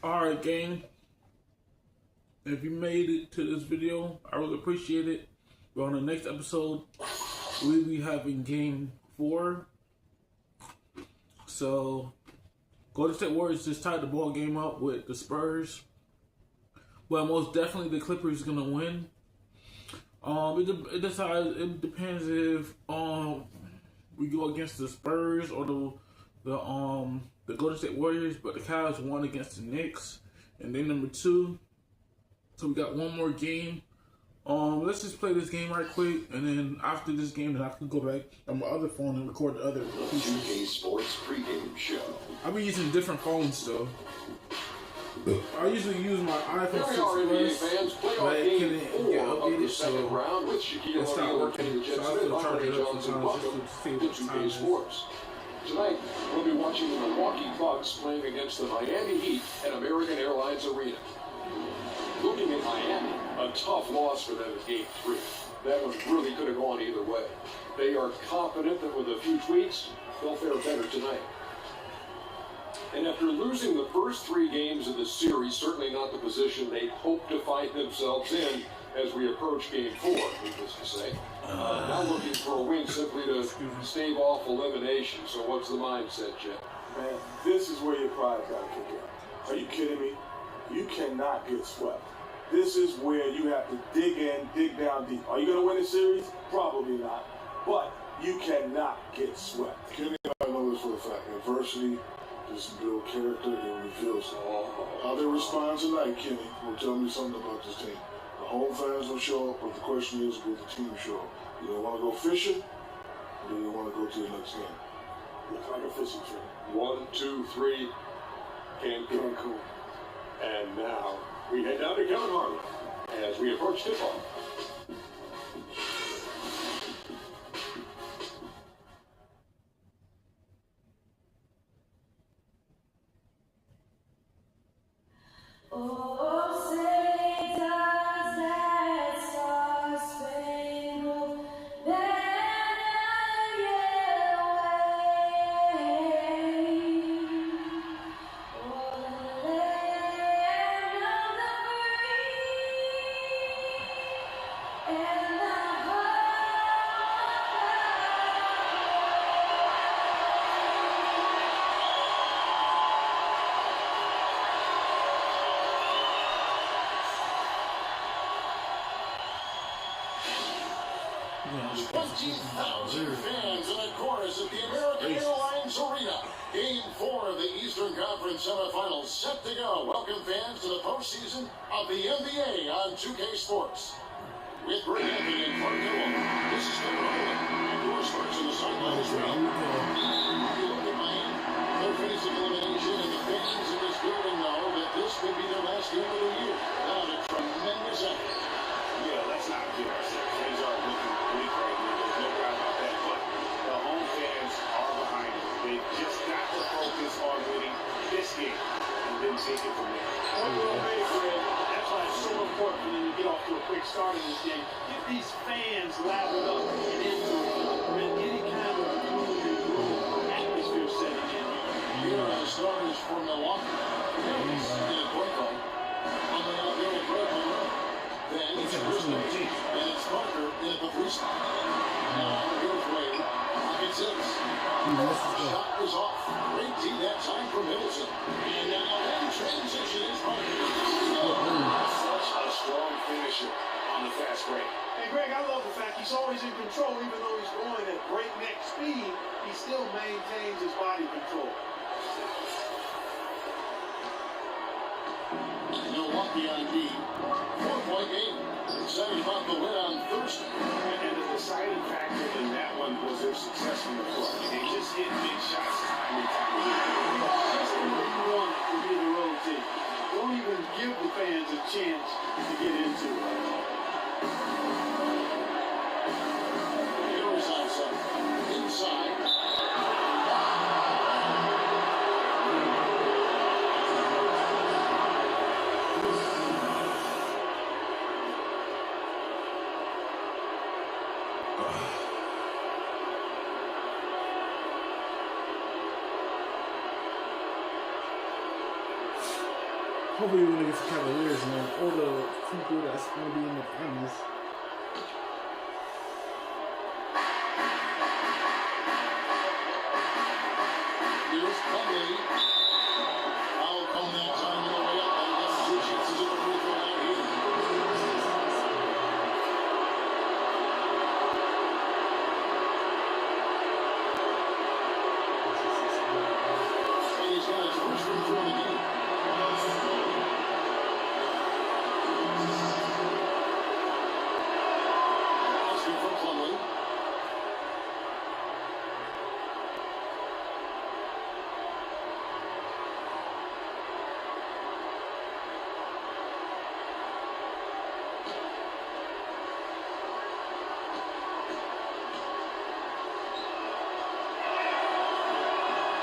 Alright, gang. If you made it to this video, I really appreciate it. But on the next episode, we'll be having game 4. So, Golden State Warriors just tied the ball game up with the Spurs. But most definitely the Clippers gonna win. It depends if we go against the Spurs or the Golden State Warriors, but the Cavs won against the Knicks, and then number 2. So we got one more game. Let's just play this game right quick, and then after this game, then I can go back on my other phone and record the other pieces. 2K Sports pregame show. I've been using different phones though. I usually use my iPhone 6 Here we are, NBA Plus, fans. but Playoff it game couldn't 4 get of the updated, second so round with Shaquille it stopped O'Neal, working. Kenny So I Jensen, have and to charge Andre it up Johnson. sometimes Welcome just to see to what time 2K it is. Sports. Tonight, we'll be watching the Milwaukee Bucks playing against the Miami Heat at American Airlines Arena. Looking at Miami, a tough loss for them in Game 3. That one really could have gone either way. They are confident that with a few tweaks, they'll fare better tonight. And after losing the first 3 games of the series, certainly not the position they hope to find themselves in as we approach Game 4, needless to say. Now looking for a win simply to stave off elimination. So what's the mindset, Jeff? Man, this is where your pride got to kick in. Are you kidding me? You cannot get swept. This is where you have to dig in, dig down deep. Are you going to win the series? Probably not. But you cannot get swept. Kenny and I know this for a fact. Adversity doesn't build character, it reveals it. How they respond tonight, Kenny, will tell me something about this team. The home fans will show up, but the question is, will the team show up? Do they want to go fishing, or do they want to go to the next game? Looks like a fishing trip. 1, 2, 3, Cancun. And now we head down to Kevin Harlan as we approach tip-off. Oh, say does that star-spangled banner yet wave o'er the land of the free and the Yeah, 20,000 fans in a chorus at the American Airlines Arena. Game 4 of the Eastern Conference semifinals set to go. Welcome fans to the postseason of the NBA on 2K Sports. With Greg Anthony and Clark Newell, this is Kevin Harlan. And your Sparks on the sidelines right now. You look at Miami, they're facing elimination, and the fans in this building know that this could be their last game of the year. Now, a tremendous effort. Yeah, let's not kid ourselves. Things are looking bleak right now. There's no doubt about that. But the home fans are behind it. They've just got to focus on winning this game and then take it from there. Well made, Greg. That's why it's so important when you get off to a quick start in this game. Get these fans lathered up and into it. With any kind of atmosphere setting in. Here are the starters for Milwaukee. Hayes in a point guard. On the outfield with Greg Monroe. Then it's Brisbane. And it's Parker in at the 3 spot. Now here's Wade. Pocket 6. Shot was off. Great D that time from Middleton. And now in transition is Parker. Such a strong finisher on the fast break. Hey, Greg, I love the fact he's always in control. Even though he's going at breakneck speed, he still maintains his body control. Milwaukee on D. 4-point game. Excited about the win on Thursday. And the deciding factor in that one was their success from the floor. They just hit big shots time and time again. Just the way you want it to be the road team. Don't even give the fans a chance to get into it. Here's outside. Inside. Hopefully we're gonna get the Cavaliers and then all the people that's gonna be in the finals. Here's Plumlee. Foul call that time on the way up. And that's two chances at the free throw line here. And he's got his first free throw of the game. That's good for Plumlee.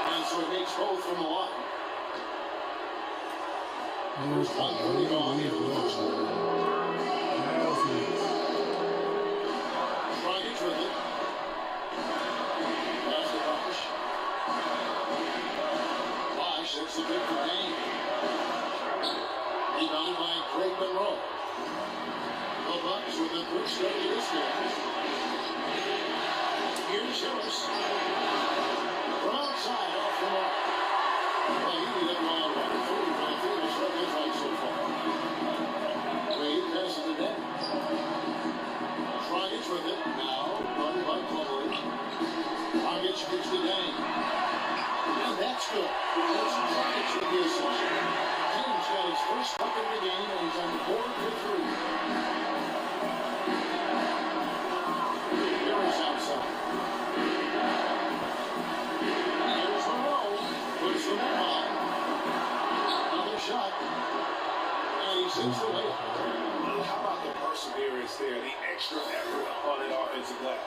And so he makes both from the line. There's 1:30 gone here in the first quarter. Dragic with it. Pass to Bosh. Bosh, that's the big for Dane. Rebounded by Greg Monroe. The Bucks with a quick start to this game. Here's Harris. From outside, off the mark. Well, he did well, 145 feet. It's right his right so far. Wade passes it in. Dragic with it. Now, run by Plumlee. Dragic kicks the Dane. And that's good. It's Dragic with the assist. Dane's got his first bucket of the game, and he's on the board for three. Harris outside. Here's Monroe. Puts the ball on. Another shot. And he sends the layup. How about the perseverance there, the extra effort on an offensive glass?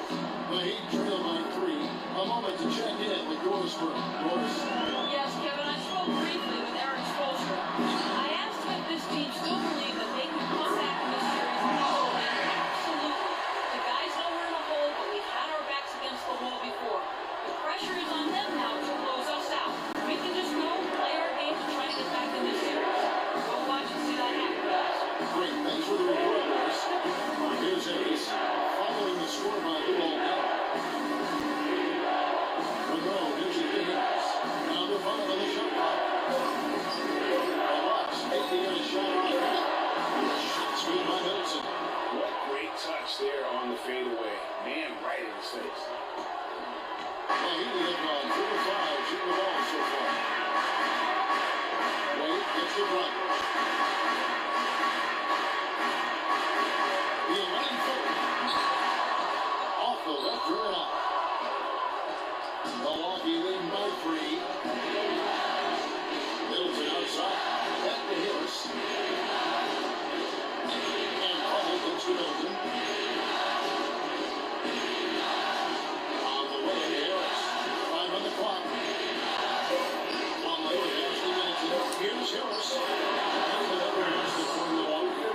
The Heat trail by three. A moment to check in with Doris Burke. Doris? Yes, Kevin, I spoke briefly with Eric Spoelstra. I asked him if this team still believed that they could come back in this series and go win. Absolutely. The guys know we're in a hole, but we've had our backs against the wall before. The pressure is on them now to close us out. We can just go, play our game, and try to get back in this series. Go watch and see that happen, guys. Great. Thanks for the report, Doris. Here's Ace. Following the score by the ball now. Monroe gives it to Harris. Now to five on the shot clock. The Bucks making a shot on the right. Screen by Middleton. What great touch there on the fadeaway. Man, right in his face. Well, he has gone 3 of 5 shooting the ball so far. Wade gets the Dragic. The 11-footer. Off the left rim and out. Milwaukee leading by 3. Middleton outside. Back to Harris. And Paul goes to Middleton. On the way to Harris. 5 on the clock. Plumlee with Ashley Middleton. Here's Harris. And another basket for Milwaukee.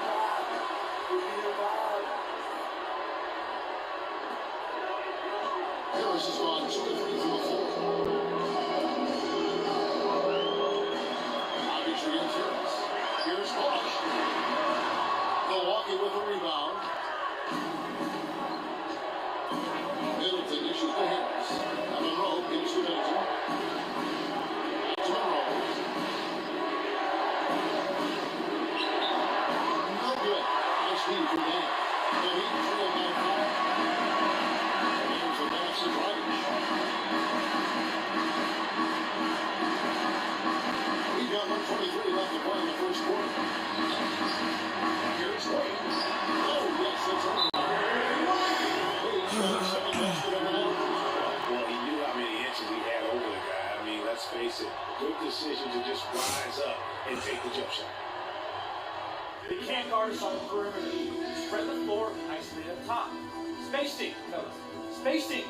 Harris has gone 2 of 3 from the floor. Dragic against Harris. Here's Bosh. Milwaukee with a rebound. Middleton issues to Harris. And Monroe gives to Middleton. Back to Monroe. No good. Nice lead for Dane. The Heat trail by 5. Here's a pass to Dragic. We've got 1:23 left to play in the first quarter. Here's Wade. Oh, yes, that's over. Wade's got his second basket of the night. Well, he knew how many inches he had over the guy. I mean, let's face it, good decision to just rise up and take the jump shot. They can't guard us on the perimeter. Spread the floor nicely up top. Spacing, fellas. Spacing.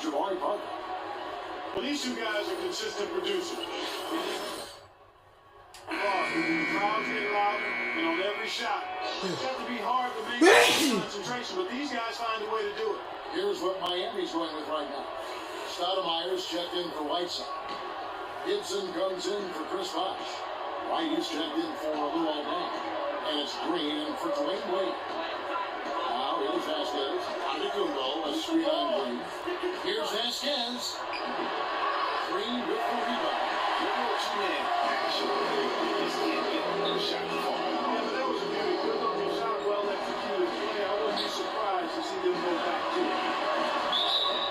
Jabari Parker. Well, these two guys are consistent producers. The crowd's getting louder, and on every shot, it's got to be hard to maintain concentration, but these guys find a way to do it. Here's what Miami's going with right now. Stoudemire's checked in for Whiteside. Gibson comes in for Chris Bosh. White is checked in for Luol Deng. And it's Green in for Dwayne Wade. Now here's Vasquez. Antetokounmpo, a screen on Green. Here's Vasquez. Green with the rebound. Two-man action. He just can't get the shot far. Yeah, but that was a very good-looking shot, well-executed play. I wouldn't be surprised to see them go back to it.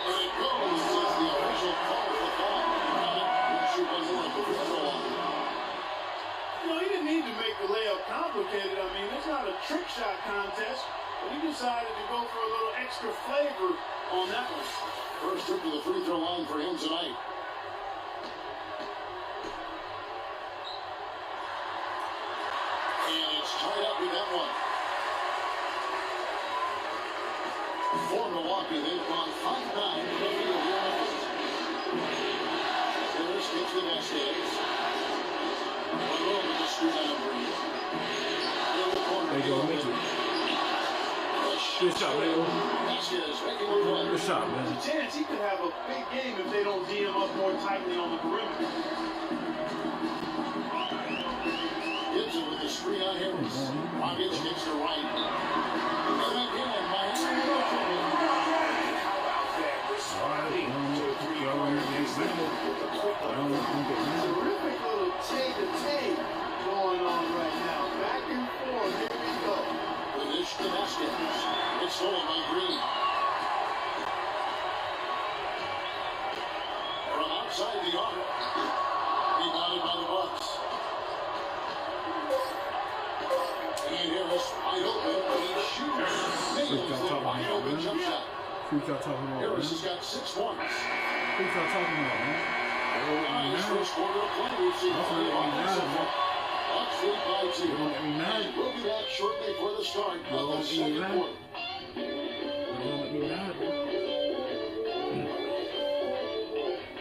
And it goes as the official calls the foul. We'll shoot one more at the free throw line. You know, he didn't need to make the layup complicated. I mean, it's not a trick shot contest, but he decided to go for a little extra flavor on that one. First trip to the free throw line for him tonight. And it's tied up with that one. For Milwaukee, they've gone 5-9 to the field here in the first. Harris gets the Vasquez. Monroe with the screen on Green. In the corner. There you go, make it. Good shot, man. Vasquez making the run. Good shot, man. There's a chance he could have a big game if they don't D him up more tightly on the perimeter. Gibson with the screen on Harris. Rockets gets to right. And again, Miami no trouble. How about that? Responding to a three-point lead with the quick one. Terrific little tay-to-tay going on right now. Back and forth. Here we go. With this to Vasquez. It's stolen by Green. From outside the arc. Rebounded by the Bucks. And Harris wide open, but he shoots. Nails the wide open jump shot. Who y'all talking about, man? Harris has got 6 points. Who y'all talking about, man? Nice first quarter of play. We've seen That's three what on made me this so mad, far. Bucks lead by 2. You don't get me mad. And we'll be back shortly for the start You of don't the get me second mad. quarter. Don't make me mad, bro.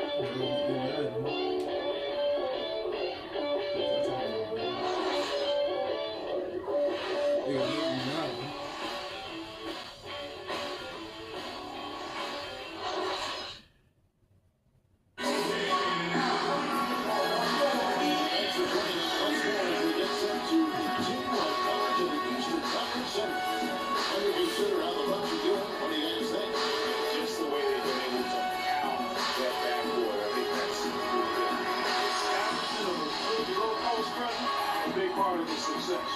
Don't make me mad, bro. You don't make me mad, bro. Thanks for joining us once more as we get set to continue our coverage of the Eastern Conference Center. When you consider how the Bucks are doing, what do you guys think? Just the way they've been able to pound that backcourt. I think that's really good. Establishment of a good low post presence, a big part of the success.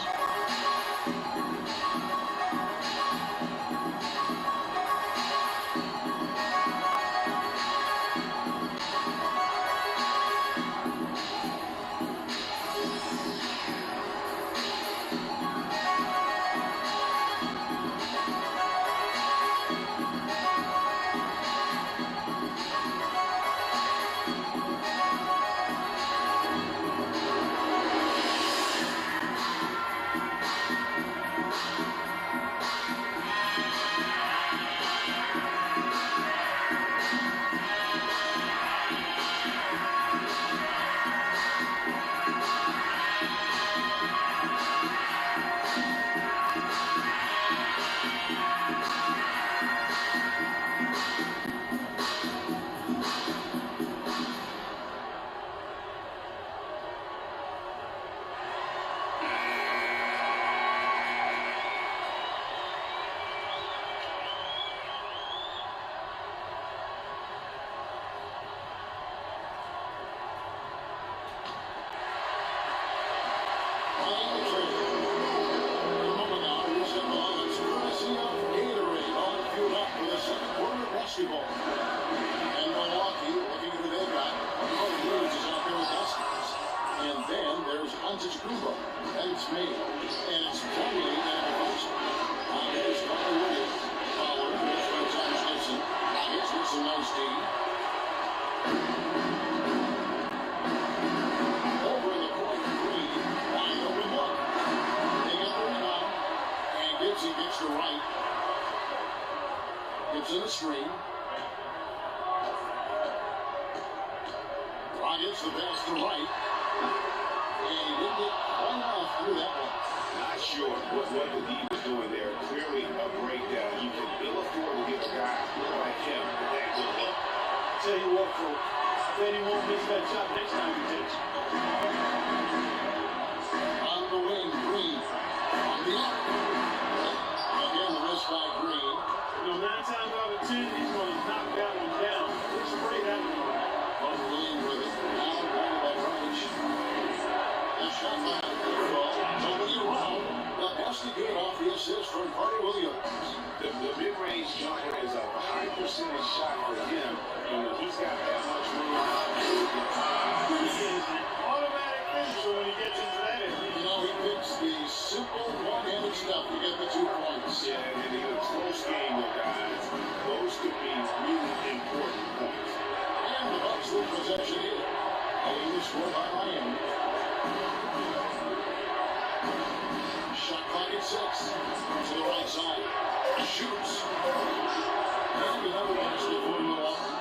Miami trade. In a moment now, here's the Lions, courtesy of Gatorade, all queued up for the second quarter of basketball. And Milwaukee, looking at who they got, Mark Williams is out there with Vasquez. And then there's Antetokounmpo, and it's Mayo, and it's Plumlee and Boston. Here's Mark Williams, Fowler, here's Red Times Gibson. Nuggets with some nice D. Over in the corner, Green, wide open look. They get the rebound, and Gibson gets to right. Gibson the screen. gets the pass to Wright. And he didn't get quite enough through that one. Not sure what the D was doing there. Clearly a breakdown. You can ill afford to give a guy like him that good look. Tell you what, folks, I bet he won't miss that shot next time he takes it. On the wing, Green. On the up. Again, the miss by Green. You know, 9 times out of 10, he's going to knock that one down. Let's spray that one away. Green with it. Now going by Reich. The shot by nobody around. But has to get off the assist from Carter Williams. The mid-range jumper is a high percentage shot for him. And when he's got that much room, He is an automatic finisher when he gets into that area. You know, he picks the simple one-handed stuff to get the 2 points. yeah, and in a close game, though, guys, those could be really important points. And the Bucks with possession here. Getting the score by Miami. Shot clock at 6. To the right side. Shoots. And another basket for Milwaukee.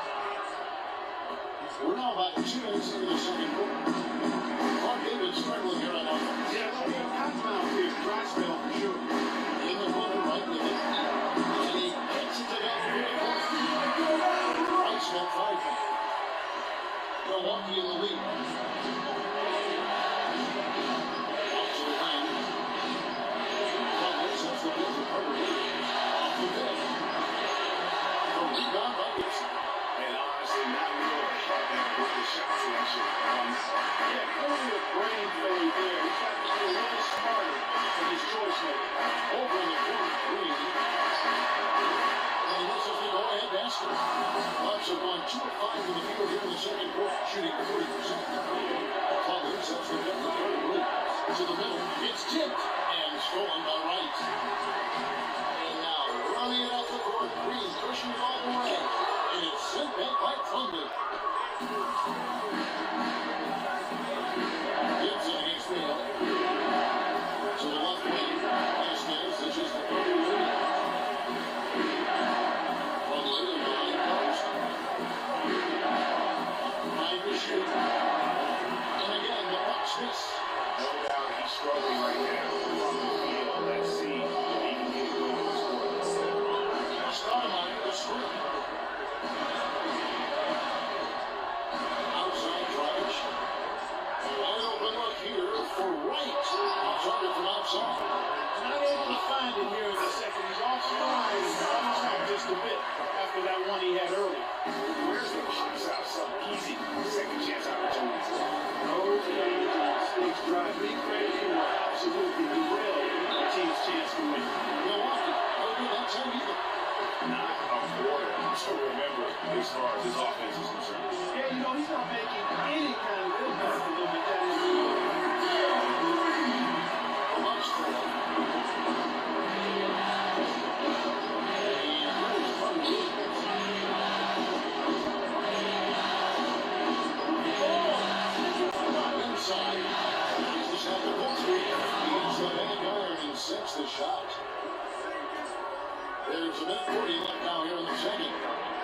We're now about 2 minutes into the second quarter. Clark David struggling here on offense. Yeah, well, you have him out here. Dry spell for sure. In the corner, right with it. And he gets it to that very close. Right spent 5 points. Milwaukee in the lead. Out to the lane. Cutler sets the ball for Carter Williams. Off the pick. The rebound by Gibson. And honestly, not really happy with the shot selection. Yeah, clearly a brain fade there. He's got to be a little smarter in his choice making. Over in the corner, Green. And this is the go-ahead basket. Bucks have gone 2 of 5 in the field here in the second quarter, shooting 40%. Cutler sets the ball for Carter Williams. To the middle. It's tipped and stolen by Wright. And now running it up the court. Green pushing it all the way. And it's sent back by Thunder. Gibson against the hill. To the left wing. Vasquez, this is the Carter Williams. From the line post. 9 to shoot. And again, the Bucks miss. No doubt he's struggling right now from the field. Let's see if he can get it going this quarter. Stoudemire, the screen. Outside Drage. Wide open look here for Wright. Target from outside. Not able to find it here in the second. He's off stride and comes back just a bit after that one he had earlier. Where's the shots out? Some easy second chance opportunities. Those kinds of mistakes drive me crazy and will absolutely derail a team's chance to win. Milwaukee, don't do that time either. Not a quarter to remember as far as his offense is concerned. Yeah, you know, he's not making any kind of impact for them at that end. Bucks throw. And here's Carter Williams. Inside. Jesus at the hook. He's the vanguard and sets the shot. There's a minute 40 left now here in the second.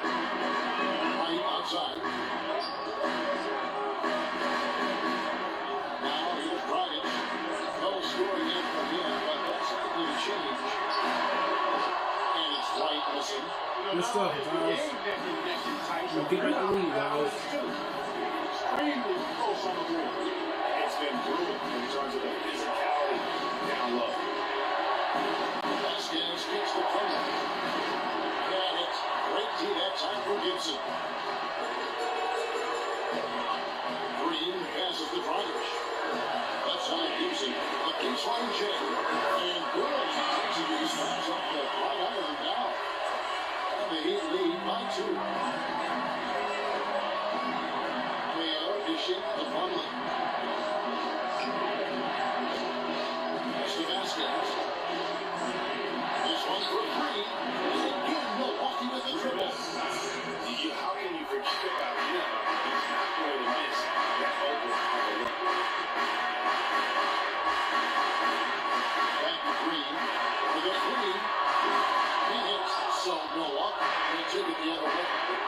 Right outside. Now here's Dragic. No scoring in from him, but that's likely to change. And it's White missing. Good stuff, guys. We'll get back to the lead, guys. Extremely close on the board. It's been brutal in terms of the physicality down low. Vasquez gets the corner. Got it. Great D that time for Gibson. Green passes to Dragic. Left side Gibson. A baseline check. And good. To these times up the flat iron down. And the Heat lead by 2. Mayo dishing the Plumlee. That's the Vasquez. This one for 3. And again, Milwaukee with the dribble. How can you forget about him? He's not going to miss that open. Back to Green. With a 3. He hits. So Milwaukee will take it the other way.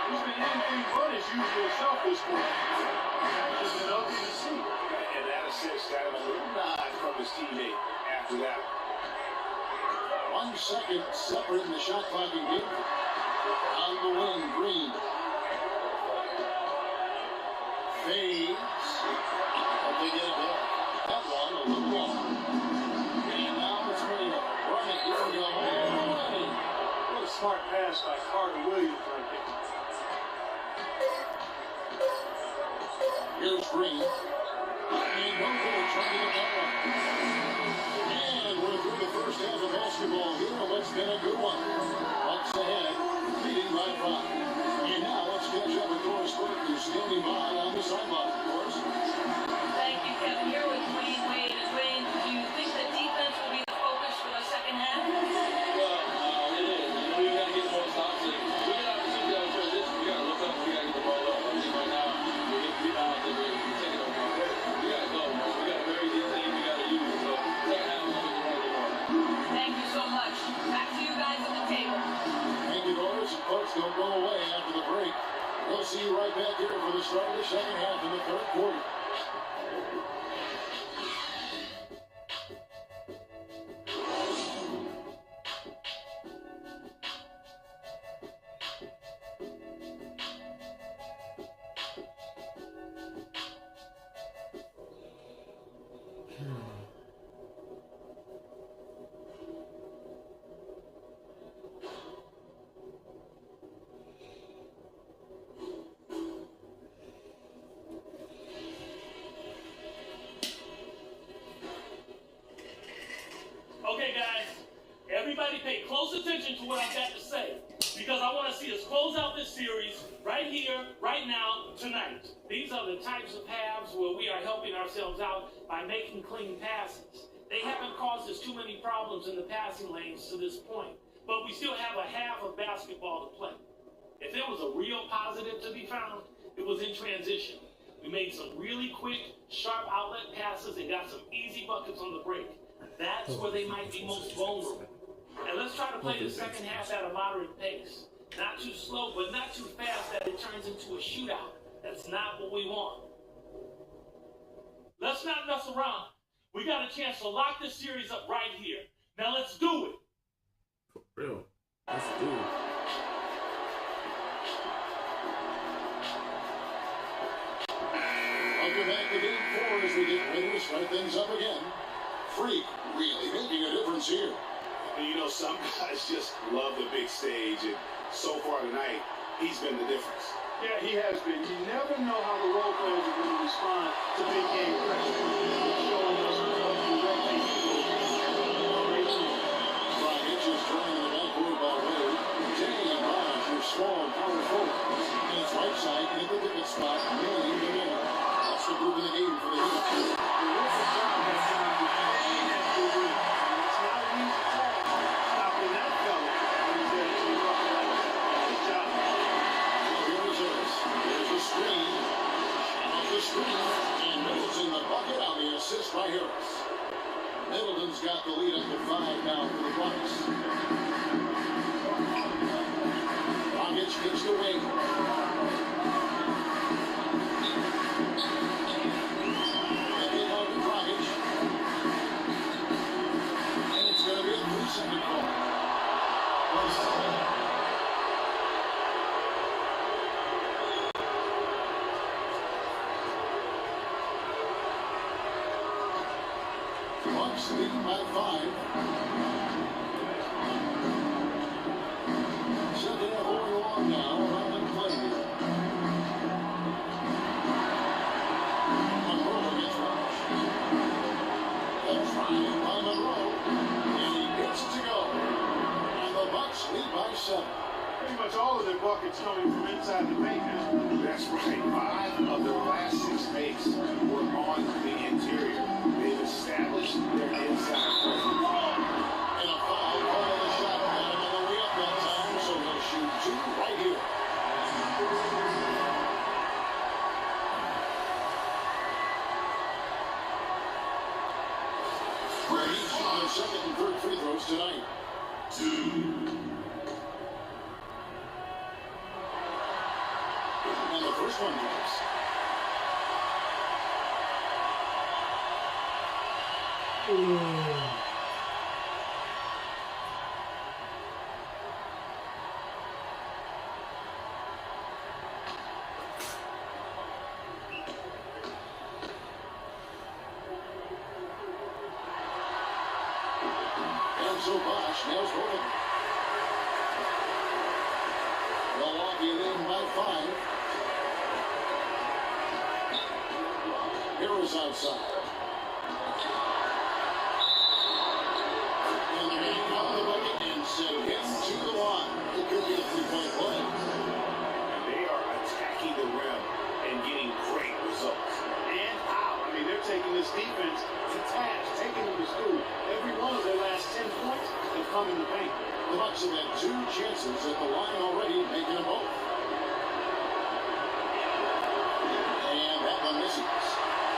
He's been anything but his usual self this quarter. Just to that. 1 second separating the shot clock and game. On the wing, Green. Fades. Hope they get that one a little long. And now it's Mayo. Running, here we go. Running. What a smart pass by Carter Williams right there. Here's Green. And no goal trying to get that one. And we're through the first half of basketball here. What's been a good one? Bucks ahead, leading by 5. And now let's catch up with Doris Burke, who's standing by on the sideline. Doris? Thank you, Kevin. Here with Wayne. Wayne, do you think that defense will be the focus for the second half? Well, it is. You know, you got to get more stops in. We got opportunity out there. We got to look up. We got to get the ball up. I mean, right now, we get rebounds and we take it over. We got to go. We got a very good team we got to use. So, second half, we're going to get more. Thank you so much. Back to you guys at the table. Thank you, Doris. And folks, don't go away after the break. We'll see you right back here for the start of the second half in the third quarter. Okay, guys, everybody pay close attention to what I've got to say, because I want to see us close out this series right here, right now, tonight. These are the types of halves where we are helping ourselves out by making clean passes. They haven't caused us too many problems in the passing lanes to this point, but we still have a half of basketball to play. If there was a real positive to be found, it was in transition. We made some really quick, sharp outlet passes and got some easy buckets on the break. That's where they might be most vulnerable. And let's try to play the second half at a moderate pace. Not too slow, but not too fast that it turns into a shootout. That's not what we want. Let's not mess around. We got a chance to lock this series up right here. Now let's do it. For real. Let's do it. Welcome back to game 4 as we get ready to start things up again. Freak really making a difference here. And you know, some guys just love the big stage, and so far tonight, he's been the difference. Yeah, he has been. You never know how the role players are going to respond to big game pressure. He's showing us what the right thing to do. Great team. Dragic is trying the backboard by Wade. Jay and Raj are small and power forwards. And it's right side in the pivot spot, Manning the man. That's the group in the game for the Heat. Terrific job that time defending that big lead. And it's not an easy task stopping that fella when he's there to rough it like that. Good job. Here's the screen. Off the screen. And Middleton the bucket on the assist by Harris. Middleton's got the lead up to 5 now for the Bucks. Dragic gets the wing. Looking on to Dragic. And it's going to be a 3-second call. Bucks leading by 5. Second half going along now. 11 played. Monroe against Rush. They're trying by Monroe. And he gets it to go. And the Bucks lead by 7. Pretty much all of their buckets coming from inside the paint now. That's right. 5 of their last 6 makes were on the interior. They've established their inside presence. And a foul call on the shot. Got him on the way up that time. So he'll shoot 2 right here. He's shot his second and third free throws tonight. 2. And the first one drops. So Bosch nails Golden. Milwaukee leading by 5. Harris outside. And the man got the bucket and sent him to the line. It could be a 3-point play. They are attacking the rim and getting great results. And how? I mean, they're taking this defense to task, taking them to school. Every one of their last 10 points have come in the paint. The Bucks have had 2 chances at the line already, making them both. And that one misses.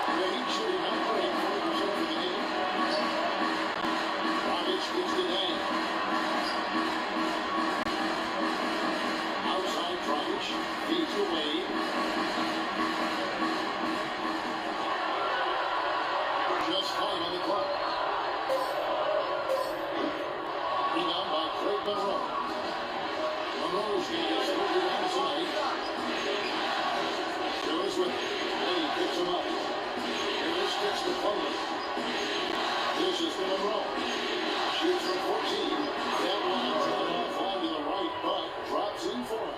The Heat shooting number 8, 40% for the game. Dragic gets the game. Outside Dragic, feeds away. Just 5 on the clock. Rebound by Craig Monroe. Monroe's going to get scored down tonight. Goes with it. Lee picks him up. Harris gets the Butler. This is for Monroe. Shoots from 14. That one driven offline to the right, but drops in for him.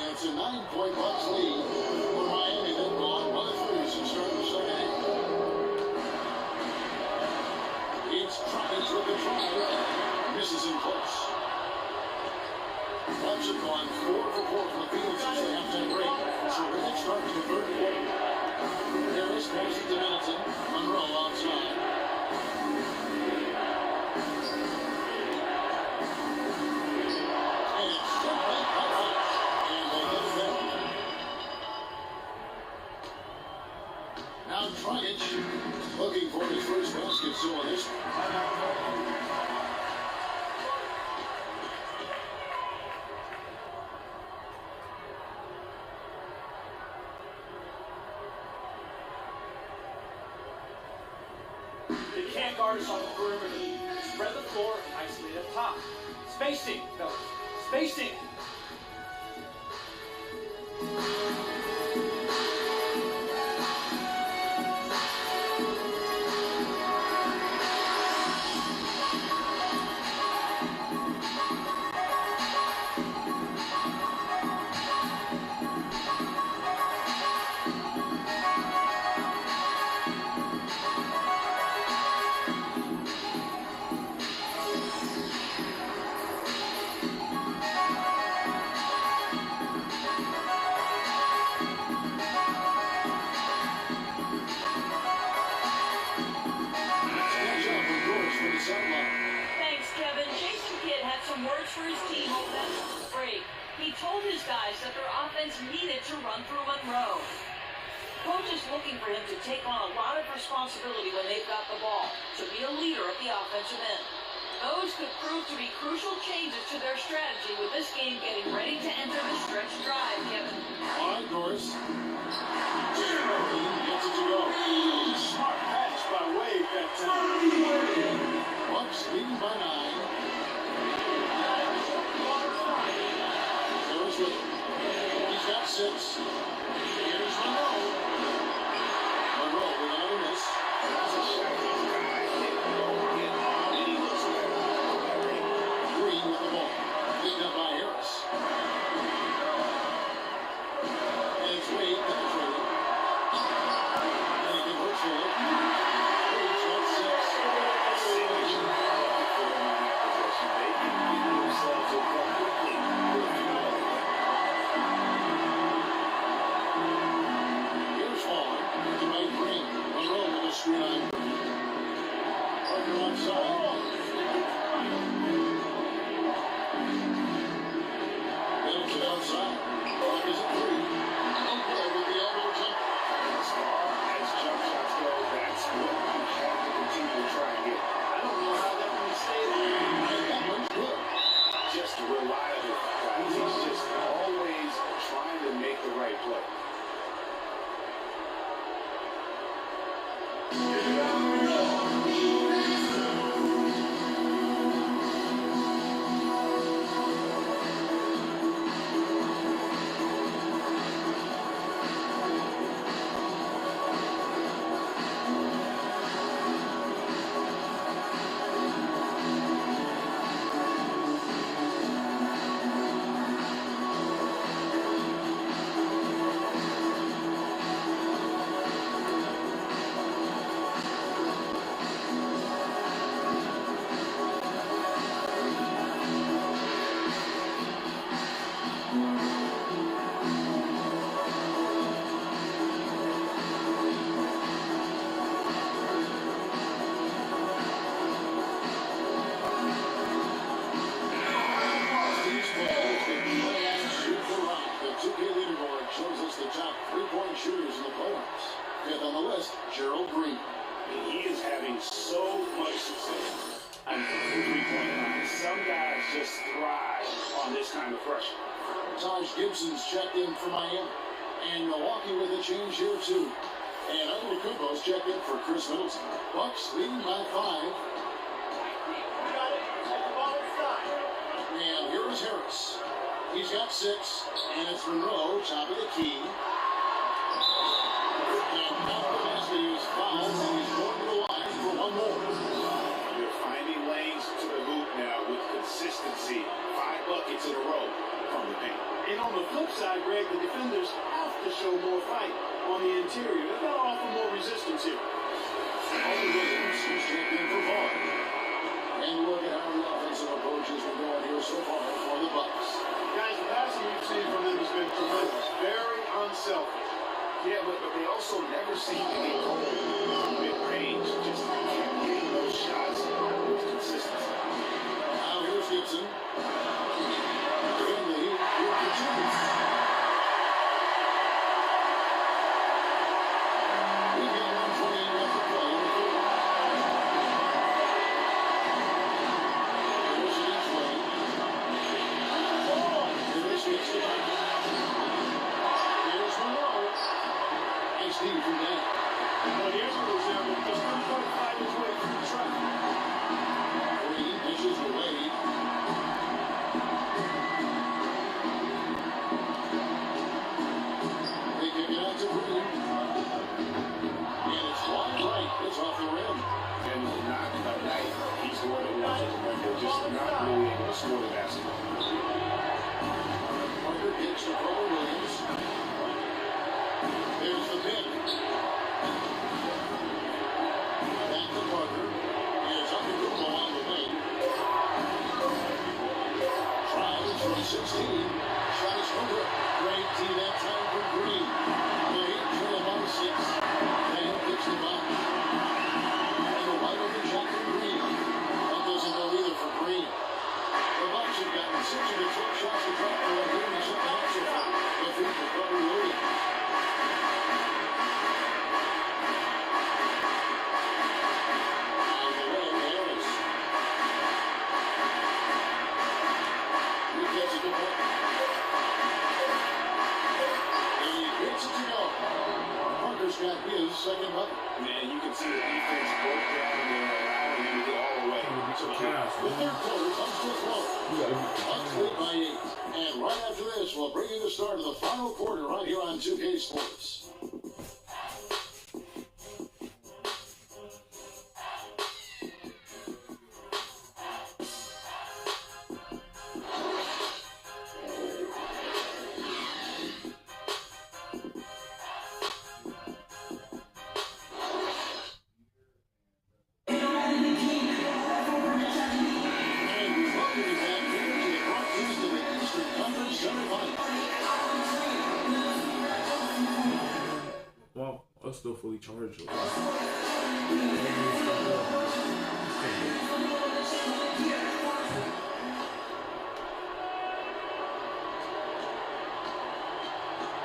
And it's a 9-point Bucks lead for Miami. They've gone by 3 since starting the second half. It's Dragic with the try. Misses in close. Bucks have gone 4 for 4 from the field since the halftime break. Terrific start to the third quarter. Harris passes it to Middleton. Monroe outside. And it's struck back by Bucks. And they get it back. Now Dragic looking for his first basket. So on this They can't guard us on the perimeter. Spread the floor and isolate up top. Spacing, fellas. Spacing. Thanks, Kevin. Jason Kidd had some words for his team over that break. He told his guys that their offense needed to run through Monroe. Coach is looking for him to take on a lot of responsibility when they've got the ball, to be a leader at the offensive end. Those could prove to be crucial changes to their strategy with this game getting ready to enter the stretch drive, Kevin. all right, Norris. Gets it to go. Smart pass by Wade that time. Bucks leading by 9. Harris with it. He's got 6. Here's Monroe. Monroe without a miss. Green with the ball. Picked up by Harris. And it's Wade penetrating. And he converts for it. Wade's got 6. Josh Gibson's checked in for Miami. And Milwaukee with a change here, too. And Antetokounmpo's checked in for Chris Middleton. Bucks leading by 5. And here is Harris. He's got 6. And it's Monroe, top of the key. And Malcolm has to use foul, and he's going to the line for one more. They're finding lanes to the hoop now with consistency. 5 buckets in a row from the paint. And on the flip side, Greg, the defenders have to show more fight on the interior. They've got to offer more resistance here. Owen Williams is checked in for Vaughn. And look at how the offensive approach has been going here so far for the Bucks. Guys, the passing we've seen from them has been tremendous. Very unselfish. Yeah, but they also never seem to get cold. Mid-range, just keep getting those shots with consistency. Now here's Gibson. Finley with the 2. We've got 1:28 left to play in the fourth. Here's the next play. Here's the Here's Monroe. Nice D from that. Well, here's an example. Just not going to find his way through the traffic. Green pitches away. They kick it out to Green. And it's wide right. It's off the rim. And not a night he's going to want to remember, just not really able to score the basketball. Parker kicks to Carter Williams. There's the pick. Back to Parker. Here's Antetokounmpo on the wing. Tries from 16. Shot is no good. Great D that time for Green. The Heat trail by 6. And picks the box. And a wide open shot for Green. That doesn't go either for Green. The Bucks have gotten 6 of the 12 shots to drop. They're doing something else so far. The 3 for Carter Williams. Got his second bucket. Man, you can see the defense broke down and they're allowing him to get all the way. The third quarter comes to a close. Bucks lead by 8. And right after this, we'll bring you the start of the final quarter right here on 2K Sports. Wow, I'm still fully charged.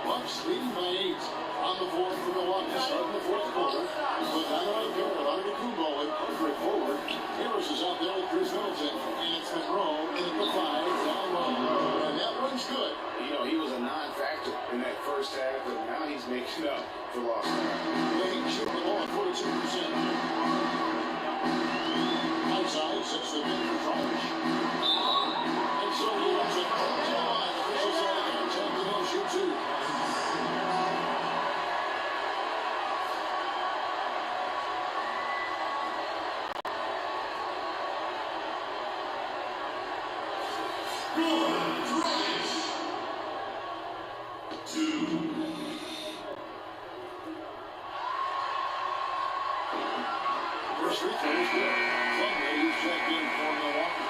Bucks leading by 8 on the fourth for Milwaukee, starting the fourth quarter. With Dynamite Garrett, Antetokounmpo, and Parker at forward. Harris is out there with Chris Middleton, and it's Monroe in the 5 down low. And that one's good. You know, he was a non-factor in that first half, but now he's making up for lost time. They shoot the ball at 42%. Outside, 6 to 10 for Charge. And so he has it. Officials say they're attempting to shoot 2. First free throw is good. Finley checked in for Milwaukee.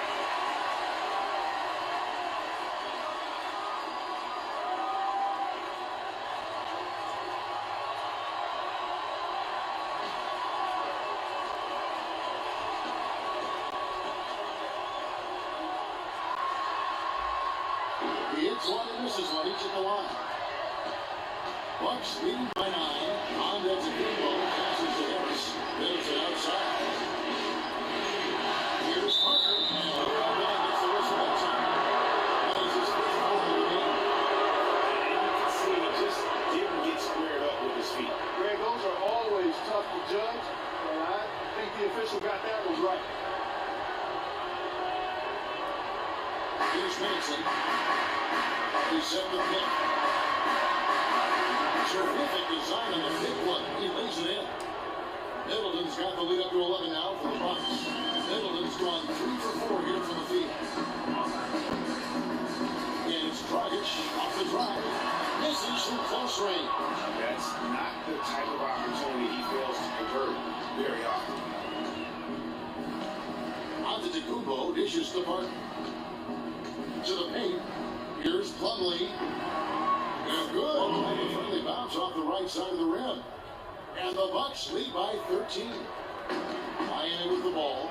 He hits one and misses one each at the line. Bucks leading by 9. On to Antetokounmpo. Passes to Harris. Middleton outside. Here's Parker. And Monroe gets the whistle that time. That is his first goal of the game. Chris Middleton. He set the pick. Terrific design on the big one. He lays it in. Middleton's got the lead up to 11 now for the Bucks. Middleton's gone 3 for 4 here from the field. And it's Dragic off the drive. Misses from close range. That's not the type of opportunity he fails to convert very often. Antetokounmpo dishes the puck to the paint. Here's Plumlee. And good. A friendly bounce off the right side of the rim. And the Bucks lead by 13. Miami with the ball.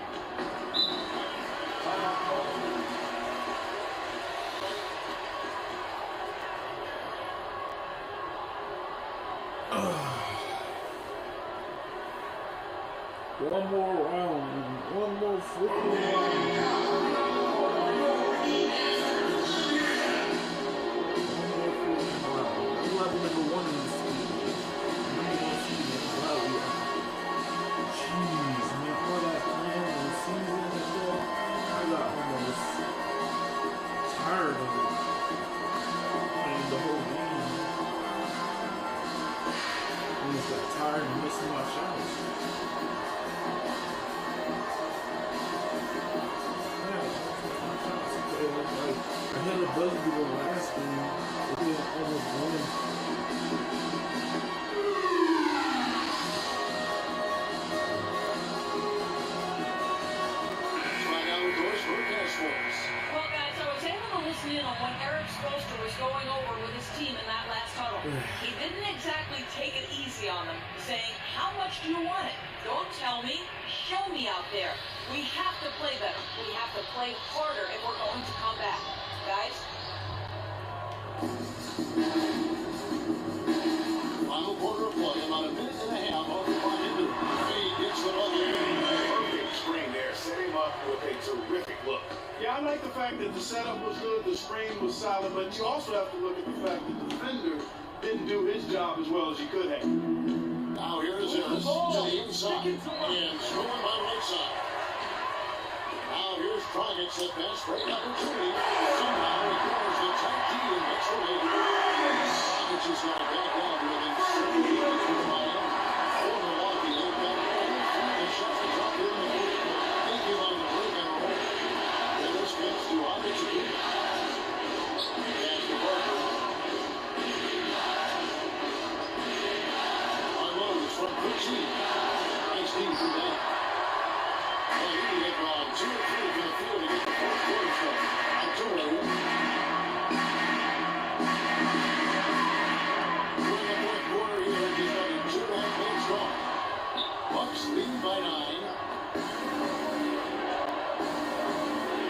One more round. One more freaking round. I'm level number 1 in this team. Number 1 seed is loud. Jeez, man, all that plan and season and stuff. I got almost tired of it. Playing the whole game. I just got tired of missing my shots. I had a buzzer beater last game, but then almost won. Find out what Doris Burke has for us. Well, guys, I was able to listen in on what Eric Spoelstra was going over with his team in that last huddle. He didn't exactly take it easy on them, saying, how much do you want it? Don't tell me, show me out there. We have to play better. We have to play harder if we're going to come back. Guys? Final quarter of play, about a minute and a half off the clock into. He gets the ball in. Perfect screen there. Set him up with a terrific look. Yeah, I like the fact that the setup was good, the screen was solid, but you also have to look at the fact that the defender didn't do his job as well as he could have. Now here is Harris to the inside. And throwing by right side. Now here's Dragic at best. Great opportunity. Somehow he ignores the tight D and makes the lead. Dragic has got it back down to within 7 meters from Miami. For Milwaukee, they've got all 3 shots to drop here in the fourth. They came on the break and roll. Harris gets to Antetokounmpo. Pass to Parker. Unloads from 13. Nice team from that. Well, he can get 2 or 3 from the field to get the fourth quarter started. Arturo. During the fourth quarter here, just under 2.5 minutes gone. Bucks lead by 9.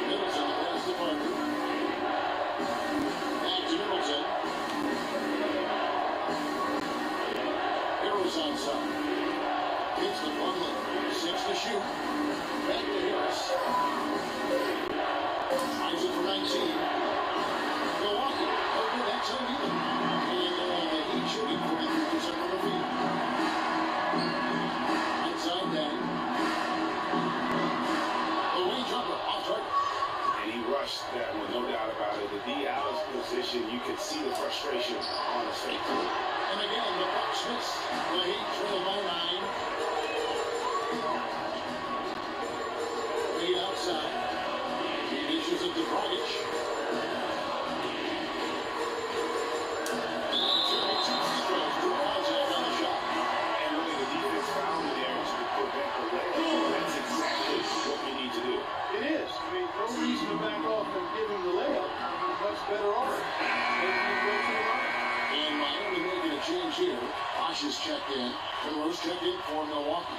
Middleton pass to Parker. Back to Middleton. Harris outside. Hits the Plumlee. 6 to shoot. Back to Harris. Tries it for 19. Milwaukee. Okay, that's uneven. And the Heat shooting 43% from the field. Inside down. The wing jumper off target. And he rushed that one, no doubt about it. The D out of position, you could see the frustration on his face. And again, the Bucks miss. The Heat trail by 9. Lead outside. He dishes it to Dragic. 32 free throws. Drew Isaac on the shot. And really, the defense found there to prevent the layup. That's exactly what we need to do. It is. I mean, no reason to back off and give him the layup. He's much better off. Making him go to the line. And Miami making a change here. Bosh is checked in. Rose checked in for Milwaukee.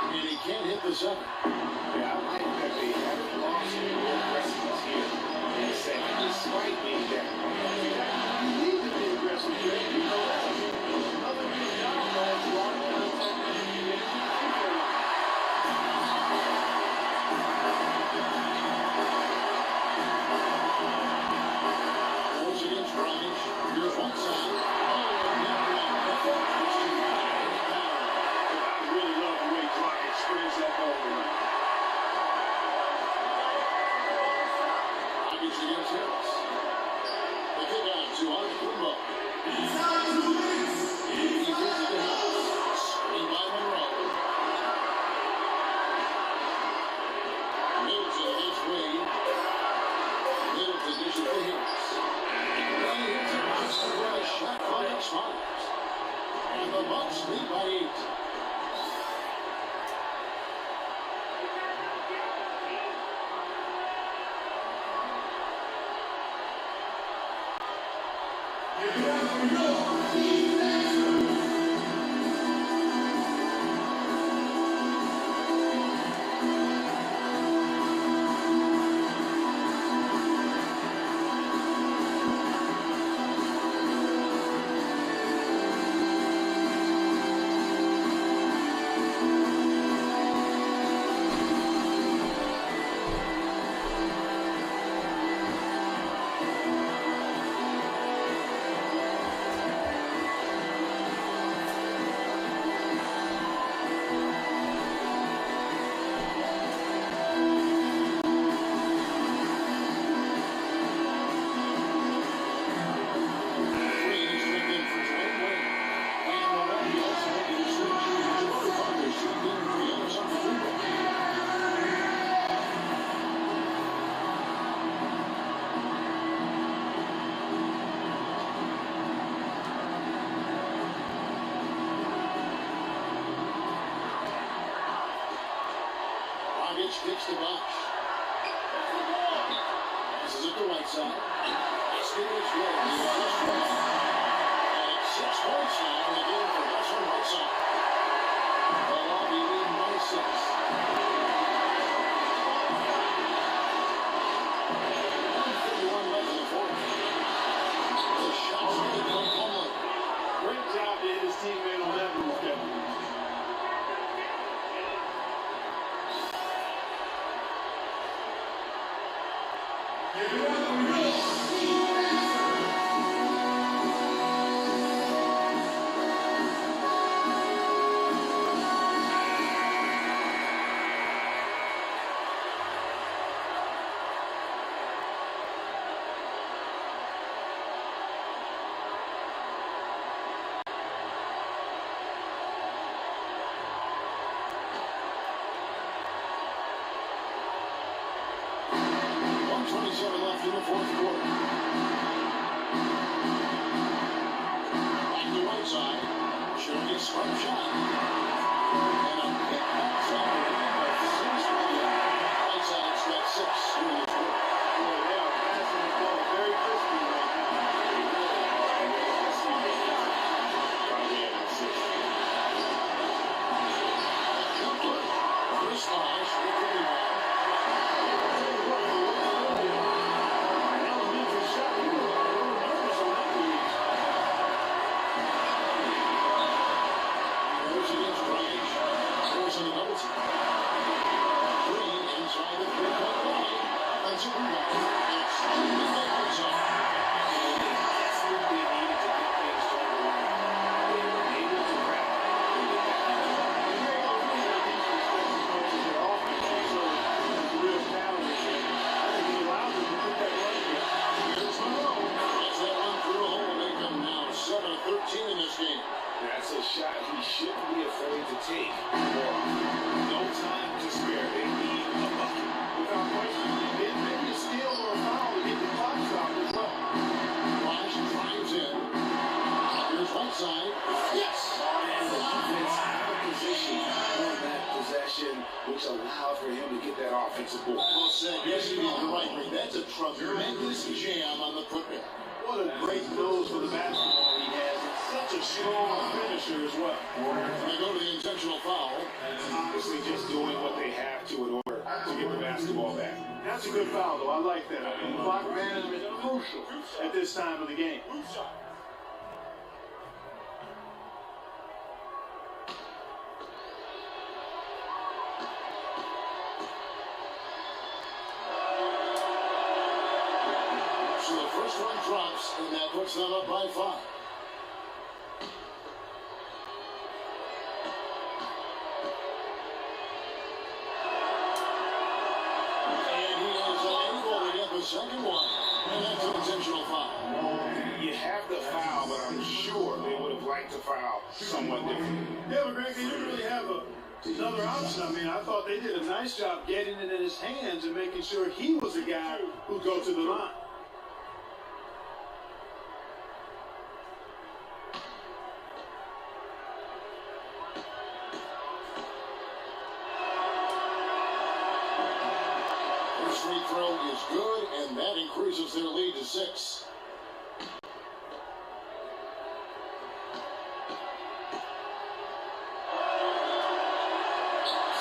And he can't hit the 7. Yeah, I like that they haven't lost any more aggressiveness here in the second, despite being down. You need to be aggressive, Jay. You know that. I mean, another good down goal, you are going to attack and you get to the free throw line. Goes against Dragic. Here's Harris. The kick out to Antetokounmpo. He gives it to Harris. Screen by Monroe. Middleton against Wade. Middleton dishes to Harris. He hits it just before the shot clock expires. And the Bucks lead by 8. Kicks the box. Passes it to Whiteside. Steals Williams. And it's 6 points now in the game for Russell Whiteside. The Lobby lead by 6. 1:31 left in the fourth. The shot's taken from Plumlee. Great job to hit his teammate on that move, Kevin. Left in the fourth quarter. Back to Whiteside. Shooting a scrum shot. And a pick pass out of Whiteside's got 6 in this work. Boy, they are passing the ball very crispy right now. Cutler. Chris Bosh with the rebound. That's a shot he shouldn't be afraid to take. No time to spare. They need a bucket. Without question, it may be a steal or a foul to get the clock stopped as well. Flash drives in. Here's Whiteside. Yes! And the defense out of position on that possession, which allowed for him to get that offensive board. Well said. Yes, you are right, Ray. That's a tremendous jam on the putback. What a great nose for the basketball he has. And such a strong finisher as well. They go to the intentional foul. Obviously just doing what they have to in order to get the basketball back. That's a good foul, though. I like that. I mean, clock management is crucial at this time of the game. So the first one drops, and that puts them up by 5. And he is unable to get the second one. intentional foul. You have the foul, but I'm sure they would have liked to foul somewhat different. Yeah, but Greg, they didn't really have another option. I mean, I thought they did a nice job getting it in his hands and making sure he was the guy who'd go to the line. First free throw is good, and that increases their lead to 6.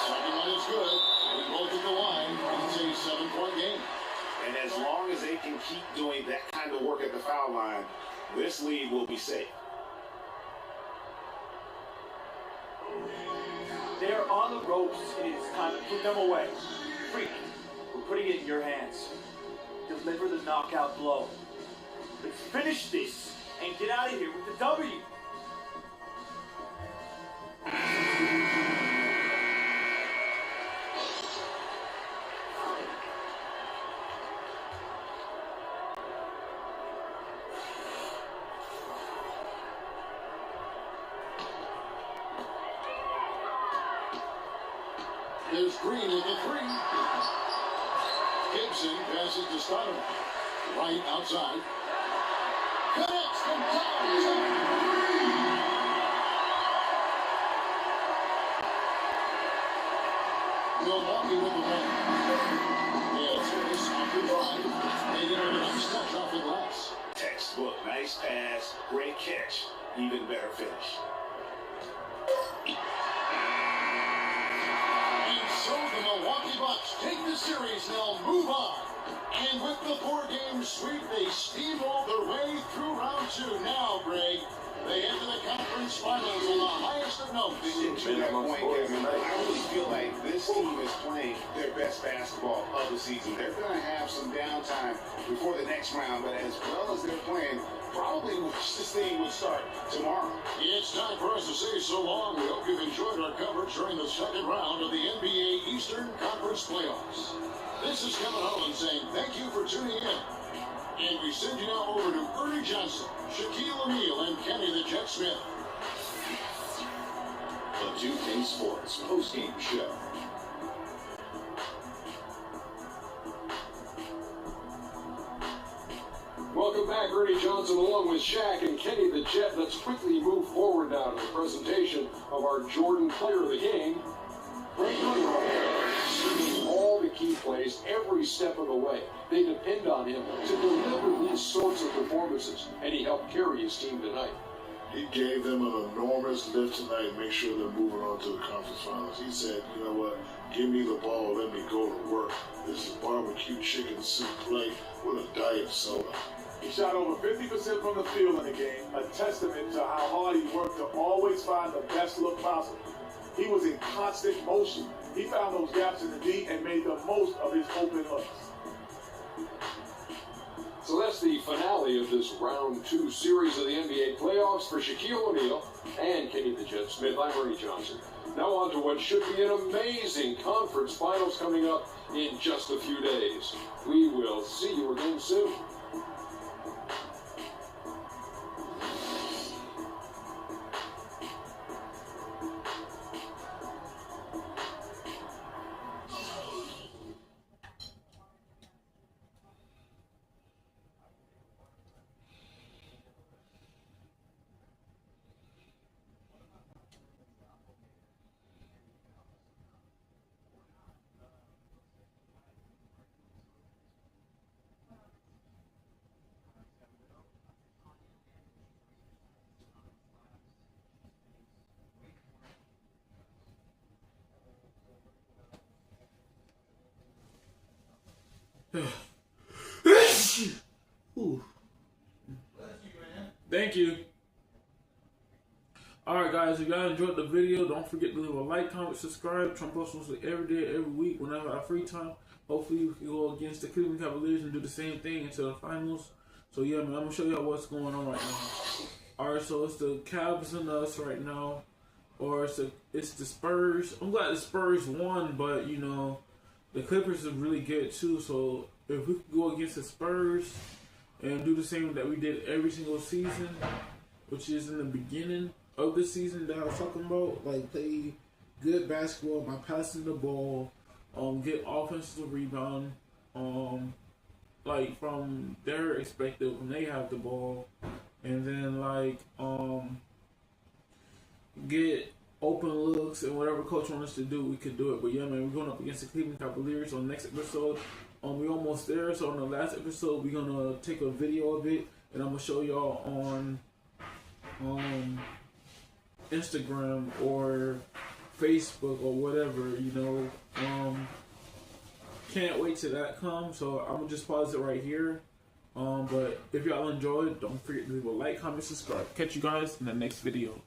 Second one is good. They both at the line. It's a 7-point game. And as long as they can keep doing that kind of work at the foul line, this lead will be safe. They're on the ropes. It is time to put them away. Freak, we're putting it in your hands. Deliver the knockout blow. Let's finish this and get out of here with the W. There's Green at the 3. Gibson passes to Stoddard. Right outside. Connects from downtown. Milwaukee with the win. Yeah, Curtis off the drive. They get a nice touch off the glass. Textbook, nice pass, great catch, even better finish. And so the Milwaukee Bucks take the series, they'll move on. And with the 4-game sweep, they steamroll their way through round 2. Now, Greg, they head to the conference finals on the highest of notes. To that point, Kevin, I really feel like this team is playing their best basketball of the season. They're going to have some downtime before the next round, but as well as they're playing, probably wish this thing would start tomorrow. It's time for us to say so long. We hope you've enjoyed our coverage during the second round of the NBA Eastern Conference Playoffs. This is Kevin Harlan saying thank you for tuning in. And we send you now over to Ernie Johnson, Shaquille O'Neal, and Kenny the Jet Smith. The 2K Sports postgame show. Welcome back, Ernie Johnson, along with Shaq and Kenny the Jet. Let's quickly move forward now to the presentation of our Jordan Player of the Game. All the key plays every step of the way. They depend on him to deliver these sorts of performances, and he helped carry his team tonight. He gave them an enormous lift tonight, make sure they're moving on to the conference finals. He said, you know what, give me the ball, let me go to work. This is barbecue chicken soup plate with a diet soda. He shot over 50% from the field in the game, a testament to how hard he worked to always find the best look possible. He was in constant motion. He found those gaps in the D and made the most of his open looks. So that's the finale of this round 2 series of the NBA playoffs for Shaquille O'Neal and Kenny the Jet Smith. I'm Ernie Johnson. Now on to what should be an amazing conference finals coming up in just a few days. We will see you again soon. Ooh. Thank you. Alright guys, if y'all enjoyed the video, don't forget to leave a like, comment, subscribe. Trump posts every day, every week, whenever I have free time. Hopefully we can go against the Cleveland Cavaliers and do the same thing into the finals. So yeah, man, I'm going to show y'all what's going on right now. Alright, so it's the Cavs and us right now. Or it's the Spurs. I'm glad the Spurs won, but you know, the Clippers are really good too. So if we could go against the Spurs and do the same that we did every single season, which is in the beginning of the season that I was talking about. Like, play good basketball by passing the ball, get offensive rebound, like from their perspective when they have the ball, and then like get open looks and whatever coach wants us to do, we could do it. But yeah, man, we're going up against the Cleveland Cavaliers on the next episode. We're almost there. So on the last episode, we're gonna take a video of it, and I'm gonna show y'all on Instagram or Facebook or whatever, you know. Can't wait till that comes. So I'm gonna just pause it right here. But if y'all enjoyed, don't forget to leave a like, comment, subscribe. Catch you guys in the next video.